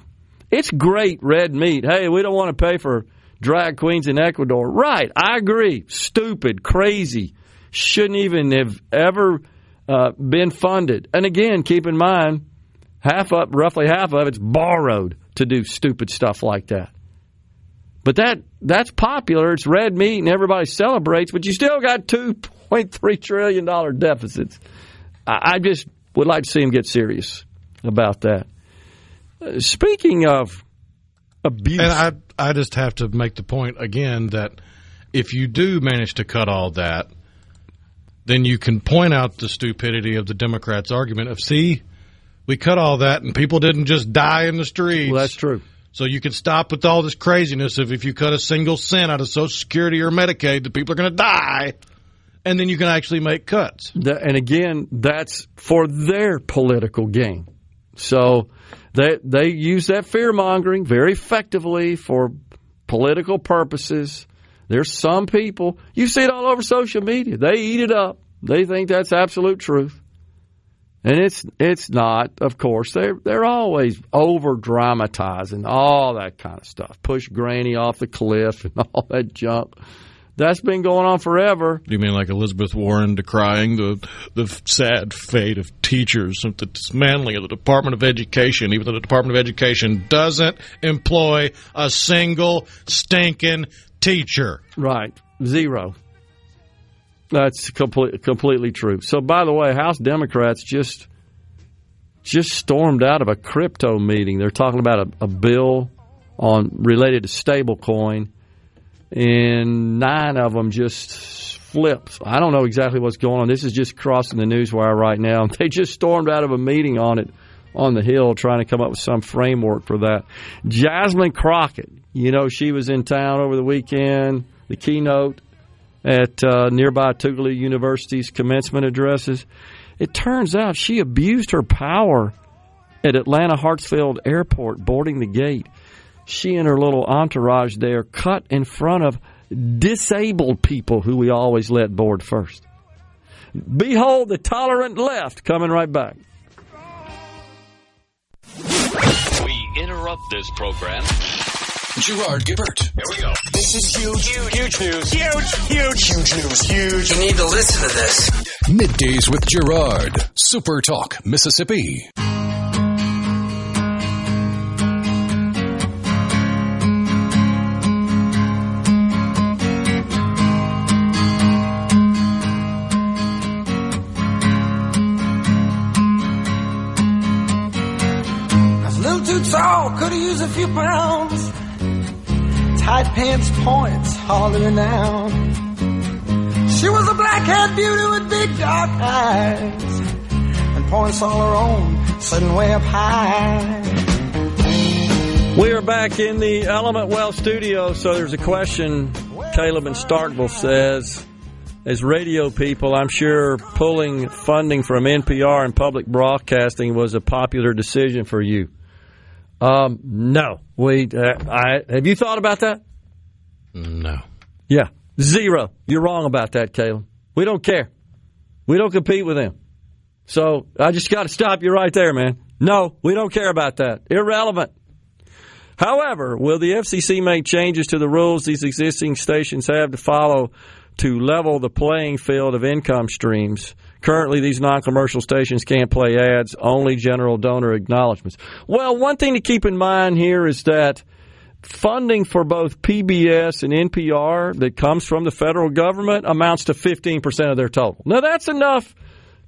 It's great red meat. Hey, we don't want to pay for drag queens in Ecuador. Right, I agree. Stupid, crazy. Shouldn't even have ever been funded. And again, keep in mind, roughly half of it's borrowed to do stupid stuff like that. But that's popular. It's red meat and everybody celebrates, but you still got $2.3 trillion deficits. I just would like to see him get serious about that. Speaking of abuse. And I just have to make the point again that if you do manage to cut all that, then you can point out the stupidity of the Democrats' argument of, see, we cut all that and people didn't just die in the streets. Well, that's true. So you can stop with all this craziness of if you cut a single cent out of Social Security or Medicaid, the people are going to die, and then you can actually make cuts. And again, that's for their political gain. So they use that fear-mongering very effectively for political purposes. There's some people, you see it all over social media, they eat it up. They think that's absolute truth. And it's not, of course. They're always over-dramatizing all that kind of stuff. Push Granny off the cliff and all that junk. That's been going on forever. You mean like Elizabeth Warren decrying the sad fate of teachers, the dismantling of the Department of Education, even though the Department of Education doesn't employ a single stinking teacher. Right. Zero. That's completely true. So, by the way, House Democrats just stormed out of a crypto meeting. They're talking about a bill related to stablecoin, and 9 of them just flipped. I don't know exactly what's going on. This is just crossing the newswire right now. They just stormed out of a meeting on it on the Hill trying to come up with some framework for that. Jasmine Crockett, she was in town over the weekend, the keynote at nearby Tougaloo University's commencement addresses. It turns out she abused her power at Atlanta Hartsfield Airport boarding the gate. She and her little entourage there cut in front of disabled people who we always let board first. Behold the tolerant left coming right back. We interrupt this program. Gerard Gibert. Here we go. This is huge. Huge news. Huge news. Huge. You need to listen to this. Middays with Gerard. SuperTalk, Mississippi. Tall, could have used a few pounds. Tight pants points, hardly renowned. She was a black-haired beauty with big dark eyes and points all her own, sitting way up high. We are back in the Element Well studio, so there's a question. Caleb in Starkville says, as radio people, I'm sure pulling funding from NPR and public broadcasting was a popular decision for you. No. Have you thought about that? No. Yeah. Zero. You're wrong about that, Caleb. We don't care. We don't compete with them. So I just got to stop you right there, man. No, we don't care about that. Irrelevant. However, will the FCC make changes to the rules these existing stations have to follow to level the playing field of income streams? Currently, these non-commercial stations can't play ads, only general donor acknowledgments. Well, one thing to keep in mind here is that funding for both PBS and NPR that comes from the federal government amounts to 15% of their total. Now, that's enough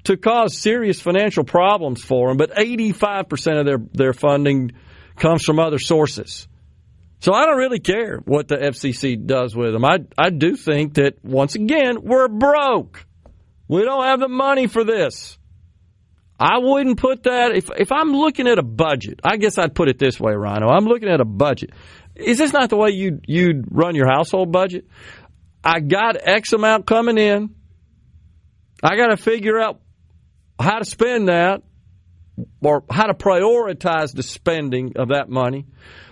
to cause serious financial problems for them, but 85% of their funding comes from other sources. So I don't really care what the FCC does with them. I do think that, once again, we're broke. We don't have the money for this. I wouldn't put that, if I'm looking at a budget, I guess I'd put it this way, Rhino. I'm looking at a budget. Is this not the way you'd run your household budget? I got X amount coming in. I got to figure out how to spend that or how to prioritize the spending of that money.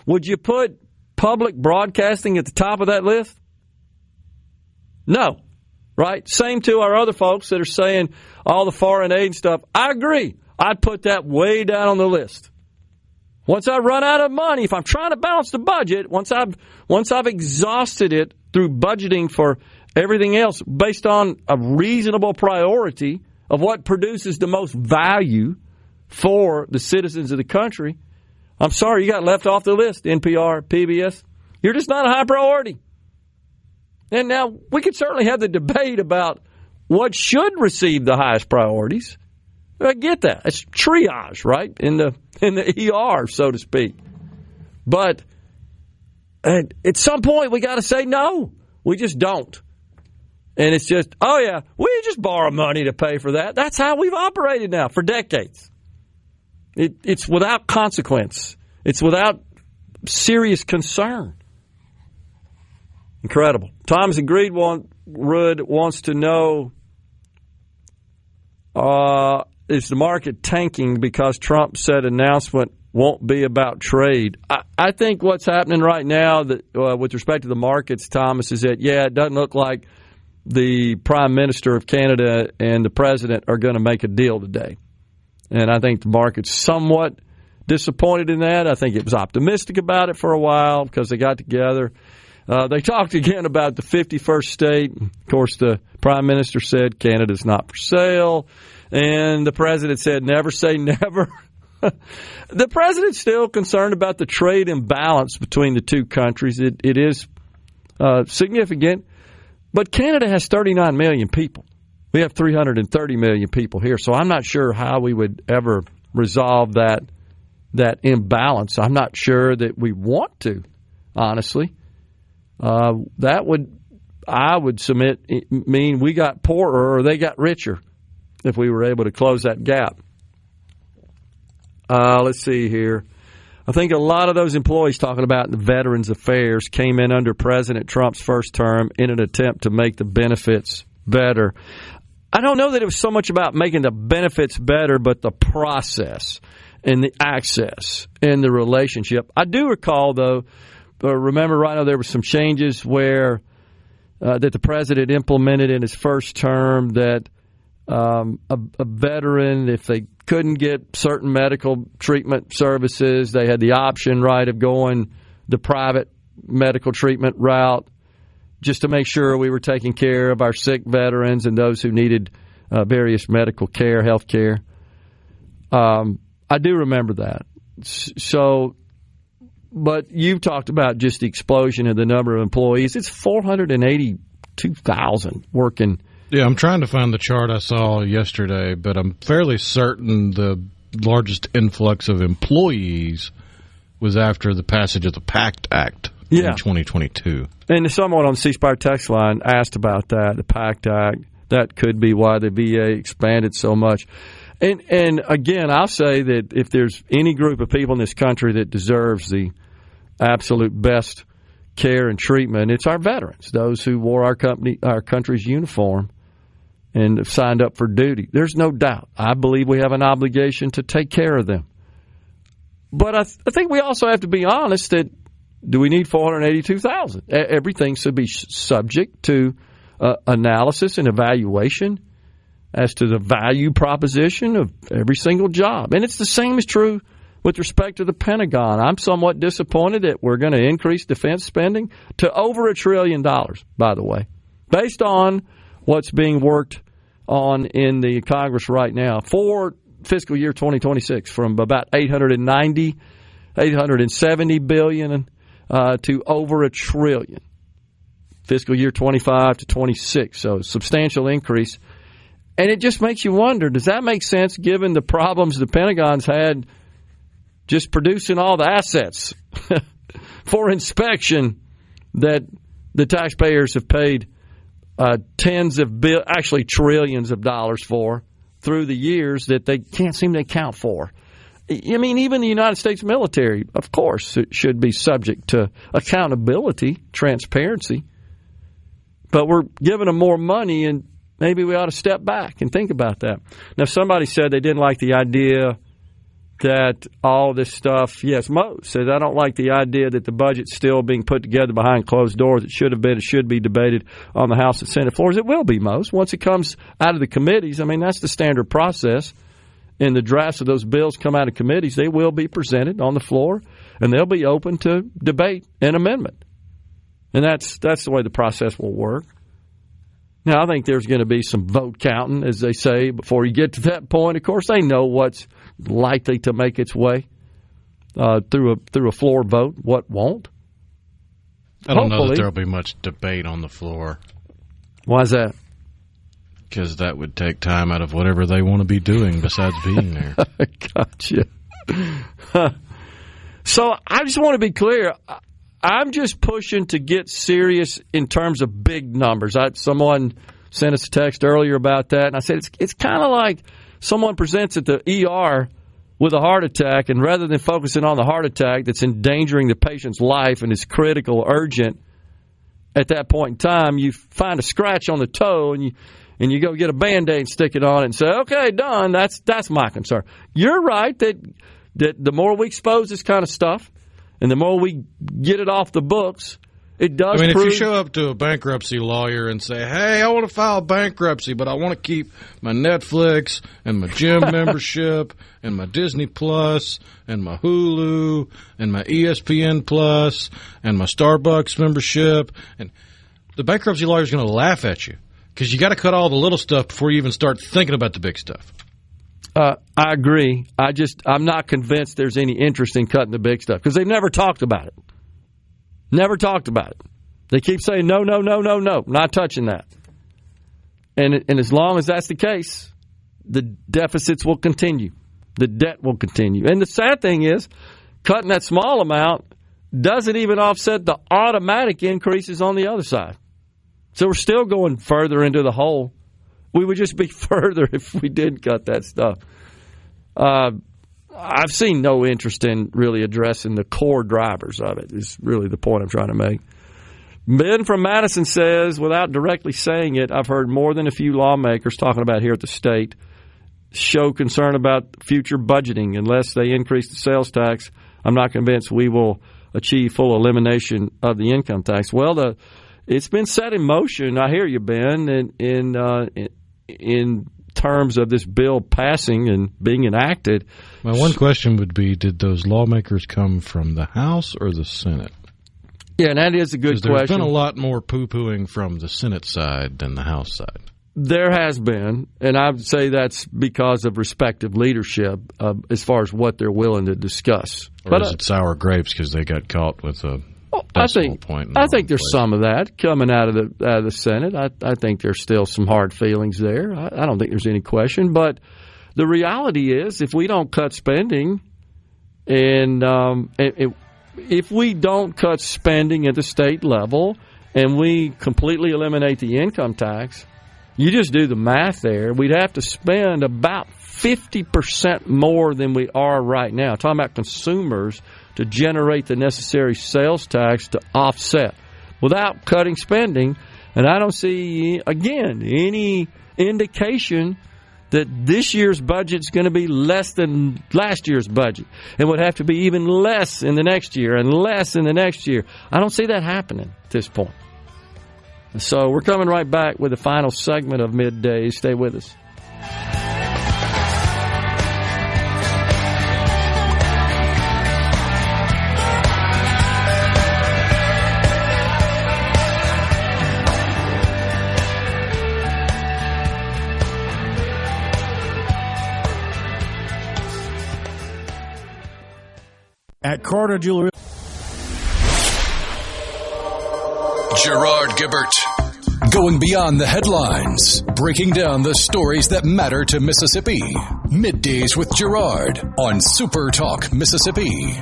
Would you put public broadcasting at the top of that list? No. Right? Same to our other folks that are saying all the foreign aid stuff. I agree. I'd put that way down on the list. Once I run out of money, if I'm trying to balance the budget, once I've exhausted it through budgeting for everything else based on a reasonable priority of what produces the most value for the citizens of the country, I'm sorry, you got left off the list, NPR, PBS. You're just not a high priority. And now we could certainly have the debate about what should receive the highest priorities. I get that. It's triage, right, in the ER, so to speak. But at some point we got to say no. We just don't. And it's just, oh, yeah, we just borrow money to pay for that. That's how we've operated now for decades. It's without consequence. It's without serious concern. Incredible. Thomas in Greenwood wants to know, is the market tanking because Trump said announcement won't be about trade? I think what's happening right now that with respect to the markets, Thomas, is that, it doesn't look like the Prime Minister of Canada and the President are going to make a deal today. And I think the market's somewhat disappointed in that. I think it was optimistic about it for a while because they got together. They talked again about the 51st state. Of course, the Prime Minister said Canada's not for sale. And the President said never say never. The President's still concerned about the trade imbalance between the two countries. It is significant. But Canada has 39 million people. We have 330 million people here. So I'm not sure how we would ever resolve that imbalance. I'm not sure that we want to, honestly. That would, I would submit, mean we got poorer or they got richer if we were able to close that gap. Let's see here. I think a lot of those employees talking about the Veterans Affairs came in under President Trump's first term in an attempt to make the benefits better. I don't know that it was so much about making the benefits better, but the process. and the access and the relationship. I do recall, though, remember, Rhino, there were some changes where that the president implemented in his first term that a veteran, if they couldn't get certain medical treatment services, they had the option, right, of going the private medical treatment route just to make sure we were taking care of our sick veterans and those who needed various medical care, health care. I do remember that. So, but you talked about just the explosion of the number of employees. It's 482,000 working. Yeah, I'm trying to find the chart I saw yesterday, but I'm fairly certain the largest influx of employees was after the passage of the PACT Act in 2022. And someone on the C Spire text line asked about that, the PACT Act. That could be why the VA expanded so much. And again, I'll say that if there's any group of people in this country that deserves the absolute best care and treatment, it's our veterans, those who wore our country's uniform and have signed up for duty. There's no doubt. I believe we have an obligation to take care of them. But I think we also have to be honest that do we need 482,000? Everything should be subject to analysis and evaluation as to the value proposition of every single job. And it's the same is true with respect to the Pentagon. I'm somewhat disappointed that we're going to increase defense spending to over $1 trillion, by the way, based on what's being worked on in the Congress right now for fiscal year 2026, from about $870 billion to over $1 trillion. Fiscal year 25 to 26, so a substantial increase. And it just makes you wonder, does that make sense given the problems the Pentagon's had just producing all the assets for inspection that the taxpayers have paid trillions of dollars for through the years that they can't seem to account for? I mean, even the United States military, of course, it should be subject to accountability, transparency. But we're giving them more money, and maybe we ought to step back and think about that. Now, somebody said they didn't like the idea that all this stuff, yes, Mo said, I don't like the idea that the budget's still being put together behind closed doors. It should be debated on the House and Senate floors. It will be, Mose. Once it comes out of the committees, I mean, that's the standard process. And the drafts of those bills come out of committees, they will be presented on the floor, and they'll be open to debate and amendment. And that's the way the process will work. Now, I think there's going to be some vote counting, as they say, before you get to that point. Of course, they know what's likely to make its way through a floor vote, what won't. I don't know that there'll be much debate on the floor. Why is that? Because that would take time out of whatever they want to be doing besides being there. Gotcha. So I just want to be clear. I'm just pushing to get serious in terms of big numbers. Someone sent us a text earlier about that, and I said it's kind of like someone presents at the ER with a heart attack, and rather than focusing on the heart attack that's endangering the patient's life and is critical, urgent, at that point in time, you find a scratch on the toe, and you go get a Band-Aid and stick it on it and say, okay, done. That's my concern. You're right that the more we expose this kind of stuff, and the more we get it off the books, it does. I mean, if you show up to a bankruptcy lawyer and say, hey, I want to file bankruptcy, but I want to keep my Netflix and my gym membership and my Disney Plus and my Hulu and my ESPN Plus and my Starbucks membership, and the bankruptcy lawyer is going to laugh at you because you got to cut all the little stuff before you even start thinking about the big stuff. I agree. I'm not convinced there's any interest in cutting the big stuff because they've never talked about it. Never talked about it. They keep saying, no, not touching that. And as long as that's the case, the deficits will continue. The debt will continue. And the sad thing is, cutting that small amount doesn't even offset the automatic increases on the other side. So we're still going further into the hole. We would just be further if we didn't cut that stuff. I've seen no interest in really addressing the core drivers of it, is really the point I'm trying to make. Ben from Madison says, without directly saying it, I've heard more than a few lawmakers talking about here at the state show concern about future budgeting. Unless they increase the sales tax, I'm not convinced we will achieve full elimination of the income tax. Well, it's been set in motion. I hear you, Ben, in terms of this bill passing and being enacted. My one question would be, did those lawmakers come from the House or the Senate? Yeah, and that is a good question. There's been a lot more poo-pooing from the Senate side than the House side. There has been, and I would say that's because of respective leadership as far as what they're willing to discuss. Or is it sour grapes because they got caught with a decimal point? I think there's some of that coming out of the Senate. I think there's still some hard feelings there. I don't think there's any question. But the reality is, if we don't cut spending, and if we don't cut spending at the state level and we completely eliminate the income tax, you just do the math there. We'd have to spend about 50% more than we are right now. Talking about consumers to generate the necessary sales tax to offset without cutting spending. And I don't see, again, any indication that this year's budget is going to be less than last year's budget. It would have to be even less in the next year and less in the next year. I don't see that happening at this point. So we're coming right back with the final segment of Middays. Stay with us. At Carter Jewelry. Gerard Gibert. Going beyond the headlines, breaking down the stories that matter to Mississippi. Middays with Gerard on SuperTalk Mississippi.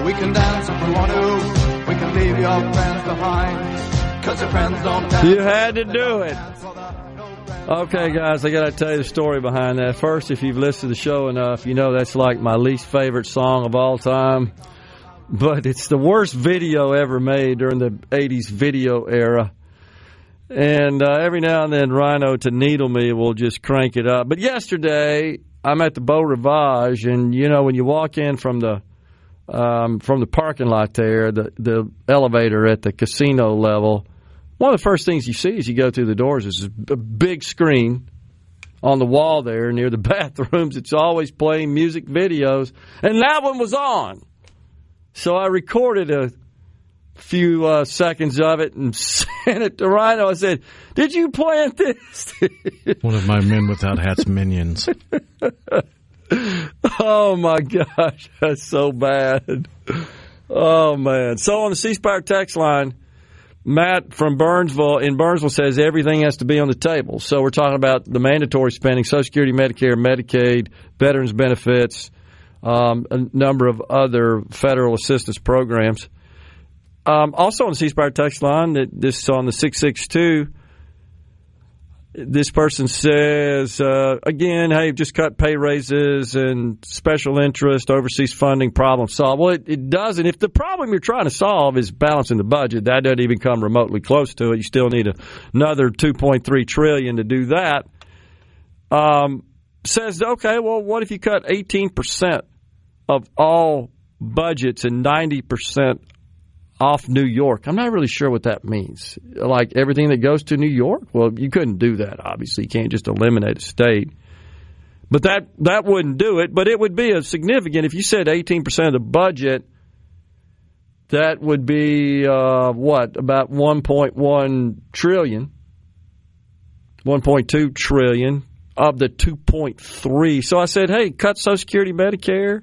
We can dance if we want to. We can leave your friends behind. 'Cause your friends don't dance. You had to do it. Okay, guys, I got to tell you the story behind that. First, if you've listened to the show enough, you know that's like my least favorite song of all time. But it's the worst video ever made during the 80s video era. And every now and then, Rhino to needle me will just crank it up. But yesterday, I'm at the Beau Rivage, and, you know, when you walk in from the parking lot there, the elevator at the casino level, one of the first things you see as you go through the doors is a big screen on the wall there near the bathrooms. It's always playing music videos, and that one was on. So I recorded a few seconds of it and sent it to Rhino. I said, "Did you plant this?" One of my Men Without Hats minions. Oh, my gosh. That's so bad. Oh, man. So on the C Spire text line, Matt from Burnsville says everything has to be on the table. So we're talking about the mandatory spending, Social Security, Medicare, Medicaid, veterans benefits, a number of other federal assistance programs. Also on the C Spire text line, this is on the 662. This person says, again, hey, just cut pay raises and special interest, overseas funding, problem solved. Well, it doesn't. If the problem you're trying to solve is balancing the budget, that doesn't even come remotely close to it. You still need another $2.3 trillion to do that. Says, okay, well, what if you cut 18% of all budgets and 90% off New York? I'm not really sure what that means. Like everything that goes to New York? Well, you couldn't do that, obviously. You can't just eliminate a state. But that wouldn't do it. But it would be a significant, if you said 18% of the budget, that would be, about $1.1 trillion, $1.2 trillion of the $2.3. So I said, hey, cut Social Security, Medicare,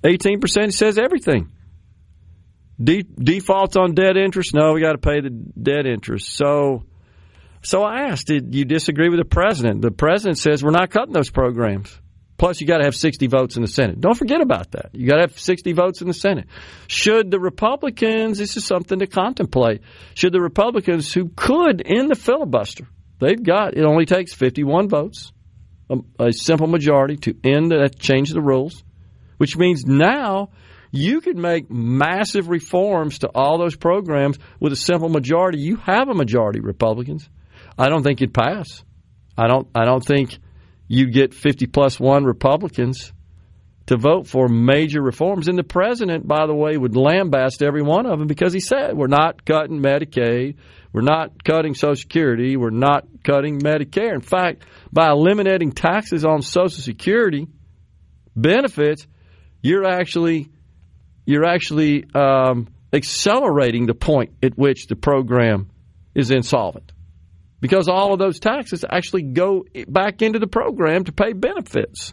18%. It says everything. Defaults on debt interest? No, we got to pay the debt interest. So I asked, did you disagree with the president? The president says we're not cutting those programs. Plus, you got to have 60 votes in the Senate. Don't forget about that. You got to have 60 votes in the Senate. Should the Republicans, this is something to contemplate, should the Republicans who could end the filibuster, it only takes 51 votes, a simple majority to change the rules, which means now you could make massive reforms to all those programs with a simple majority. You have a majority, Republicans. I don't think it'd pass. I don't think you'd get 50+1 Republicans to vote for major reforms. And the president, by the way, would lambast every one of them because he said, we're not cutting Medicaid, we're not cutting Social Security, we're not cutting Medicare. In fact, by eliminating taxes on Social Security benefits, you're actually accelerating the point at which the program is insolvent, because all of those taxes actually go back into the program to pay benefits.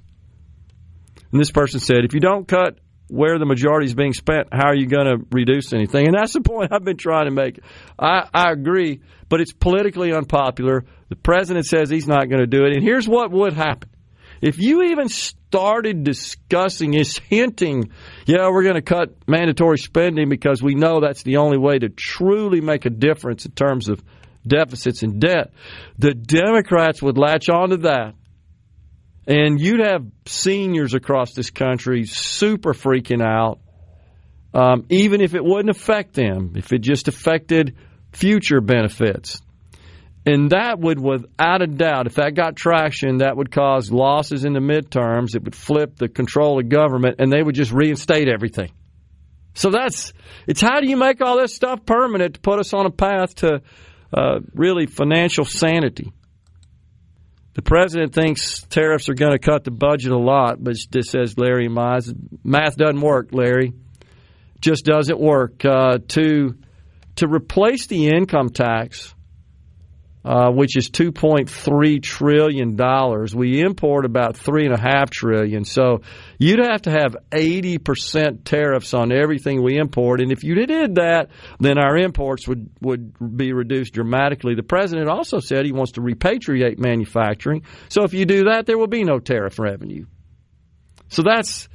And this person said, if you don't cut where the majority is being spent, how are you going to reduce anything? And that's the point I've been trying to make. I agree, but it's politically unpopular. The president says he's not going to do it. And here's what would happen. If you even started discussing this, hinting, we're going to cut mandatory spending because we know that's the only way to truly make a difference in terms of deficits and debt, the Democrats would latch on to that. And you'd have seniors across this country super freaking out, even if it wouldn't affect them, if it just affected future benefits. And that would, without a doubt, if that got traction, that would cause losses in the midterms. It would flip the control of government, and they would just reinstate everything. So it's how do you make all this stuff permanent to put us on a path to really financial sanity? The president thinks tariffs are going to cut the budget a lot, but this says Larry Mize. Math doesn't work, Larry. Just doesn't work. To replace the income tax, which is $2.3 trillion, we import about $3.5 trillion. So you'd have to have 80% tariffs on everything we import. And if you did that, then our imports would be reduced dramatically. The president also said he wants to repatriate manufacturing. So if you do that, there will be no tariff revenue. So that's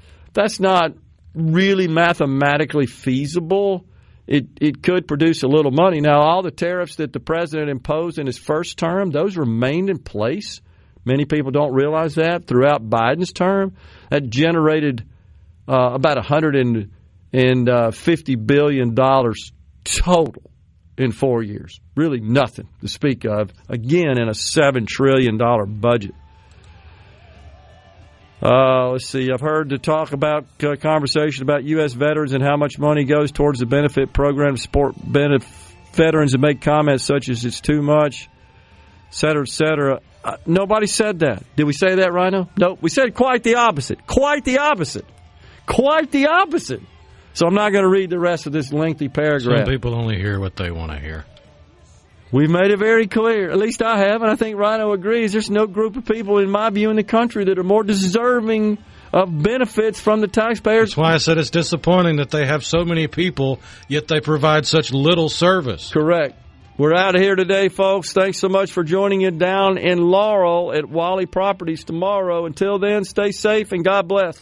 not really mathematically feasible. It could produce a little money. Now, all the tariffs that the president imposed in his first term, those remained in place. Many people don't realize that. Throughout Biden's term, that generated about $150 billion total in 4 years. Really nothing to speak of, again, in a $7 trillion budget. Let's see. I've heard the talk about conversation about U.S. veterans and how much money goes towards the benefit program to support veterans and make comments such as it's too much, et cetera, et cetera. Nobody said that. Did we say that, Rhino? No. We said quite the opposite. Quite the opposite. Quite the opposite. So I'm not going to read the rest of this lengthy paragraph. Some people only hear what they want to hear. We've made it very clear, at least I have, and I think Rhino agrees, there's no group of people, in my view, in the country that are more deserving of benefits from the taxpayers. That's why I said it's disappointing that they have so many people, yet they provide such little service. Correct. We're out of here today, folks. Thanks so much for joining us down in Laurel at Wally Properties tomorrow. Until then, stay safe and God bless.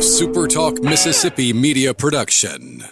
SuperTalk Mississippi Media Production.